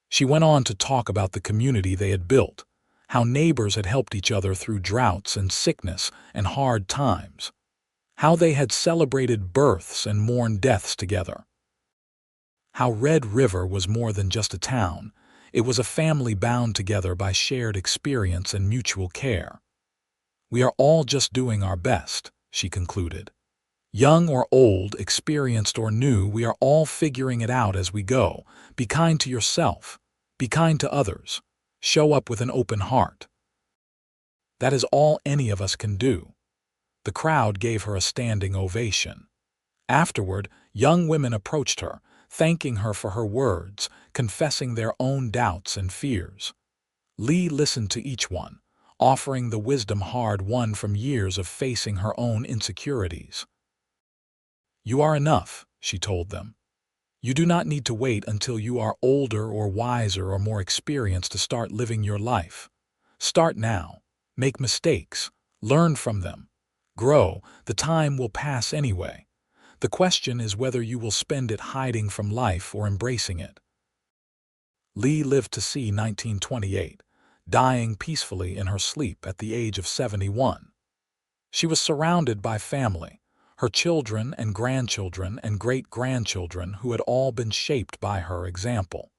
Speaker 1: She went on to talk about the community they had built, how neighbors had helped each other through droughts and sickness and hard times, how they had celebrated births and mourned deaths together, how Red River was more than just a town. It was a family bound together by shared experience and mutual care. We are all just doing our best, she concluded. Young or old, experienced or new, we are all figuring it out as we go. Be kind to yourself. Be kind to others. Show up with an open heart. That is all any of us can do. The crowd gave her a standing ovation. Afterward, young women approached her, thanking her for her words, confessing their own doubts and fears. Lee listened to each one, offering the wisdom hard-won from years of facing her own insecurities. You are enough, she told them. You do not need to wait until you are older or wiser or more experienced to start living your life. Start now. Make mistakes. Learn from them. Grow. The time will pass anyway. The question is whether you will spend it hiding from life or embracing it. Lee lived to see 1928, dying peacefully in her sleep at the age of 71. She was surrounded by family, her children and grandchildren and great-grandchildren who had all been shaped by her example.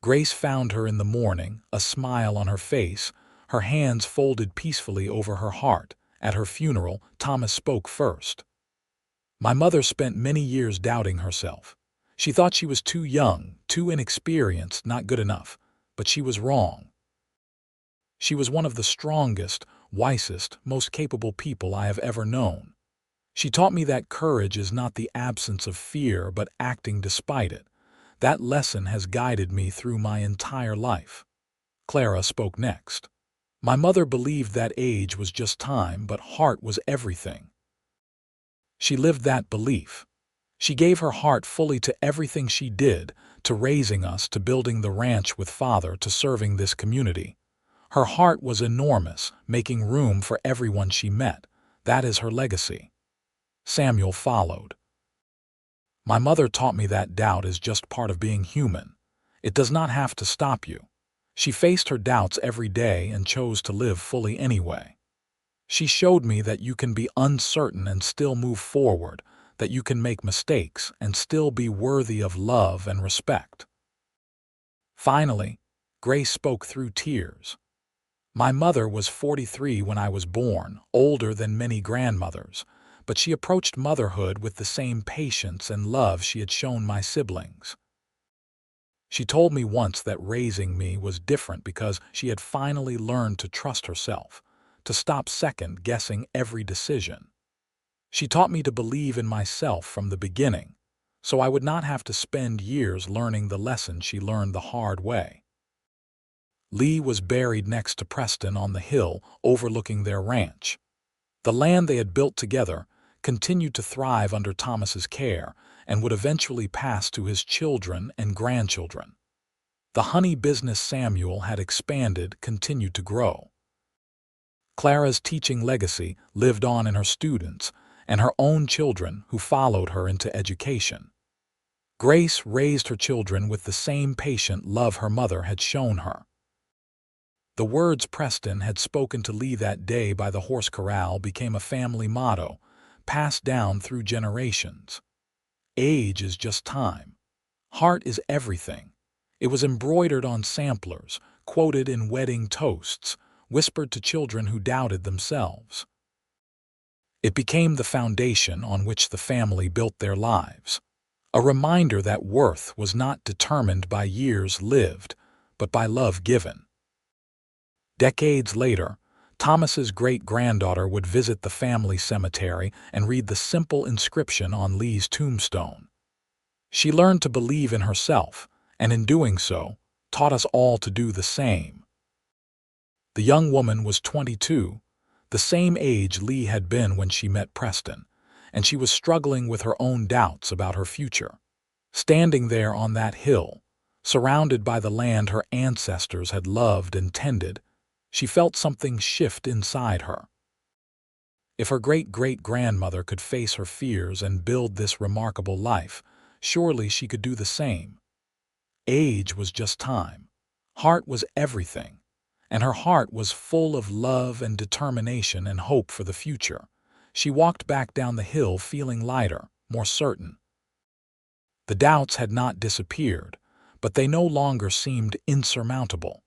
Speaker 1: Grace found her in the morning, a smile on her face, her hands folded peacefully over her heart. At her funeral, Thomas spoke first. My mother spent many years doubting herself. She thought she was too young, too inexperienced, not good enough, but she was wrong. She was one of the strongest, wisest, most capable people I have ever known. She taught me that courage is not the absence of fear, but acting despite it. That lesson has guided me through my entire life. Clara spoke next. My mother believed that age was just time, but heart was everything. She lived that belief. She gave her heart fully to everything she did, to raising us, to building the ranch with Father, to serving this community. Her heart was enormous, making room for everyone she met. That is her legacy. Samuel followed. My mother taught me that doubt is just part of being human. It does not have to stop you. She faced her doubts every day and chose to live fully anyway. She showed me that you can be uncertain and still move forward, that you can make mistakes and still be worthy of love and respect. Finally, Grace spoke through tears. My mother was 43 when I was born, older than many grandmothers, but she approached motherhood with the same patience and love she had shown my siblings. She told me once that raising me was different because she had finally learned to trust herself, to stop second-guessing every decision. She taught me to believe in myself from the beginning, so I would not have to spend years learning the lesson she learned the hard way. Lee was buried next to Preston on the hill overlooking their ranch. The land they had built together continued to thrive under Thomas's care and would eventually pass to his children and grandchildren. The honey business Samuel had expanded continued to grow. Clara's teaching legacy lived on in her students and her own children who followed her into education. Grace raised her children with the same patient love her mother had shown her. The words Preston had spoken to Lee that day by the horse corral became a family motto, passed down through generations. Age is just time. Heart is everything. It was embroidered on samplers, quoted in wedding toasts, whispered to children who doubted themselves. It became the foundation on which the family built their lives, a reminder that worth was not determined by years lived, but by love given. Decades later, Thomas's great-granddaughter would visit the family cemetery and read the simple inscription on Lee's tombstone. She learned to believe in herself, and in doing so, taught us all to do the same. The young woman was 22, the same age Lee had been when she met Preston, and she was struggling with her own doubts about her future. Standing there on that hill, surrounded by the land her ancestors had loved and tended, she felt something shift inside her. If her great-great-grandmother could face her fears and build this remarkable life, surely she could do the same. Age was just time. Heart was everything, and her heart was full of love and determination and hope for the future. She walked back down the hill feeling lighter, more certain. The doubts had not disappeared, but they no longer seemed insurmountable.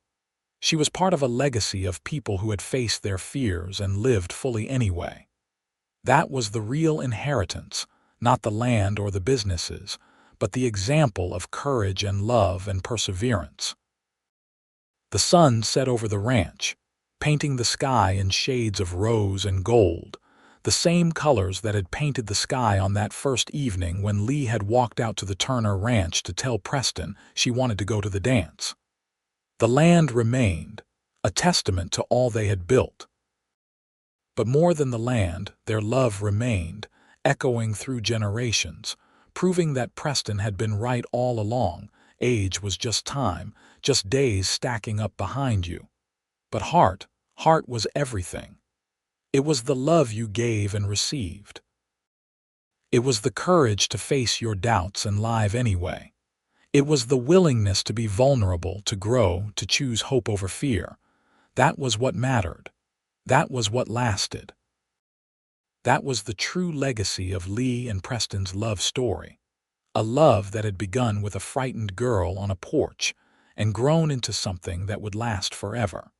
Speaker 1: She was part of a legacy of people who had faced their fears and lived fully anyway. That was the real inheritance, not the land or the businesses, but the example of courage and love and perseverance. The sun set over the ranch, painting the sky in shades of rose and gold, the same colors that had painted the sky on that first evening when Lee had walked out to the Turner Ranch to tell Preston she wanted to go to the dance. The land remained, a testament to all they had built. But more than the land, their love remained, echoing through generations, proving that Preston had been right all along. Age was just time, just days stacking up behind you. But heart was everything. It was the love you gave and received. It was the courage to face your doubts and live anyway. It was the willingness to be vulnerable, to grow, to choose hope over fear. That was what mattered. That was what lasted. That was the true legacy of Lee and Preston's love story. A love that had begun with a frightened girl on a porch and grown into something that would last forever.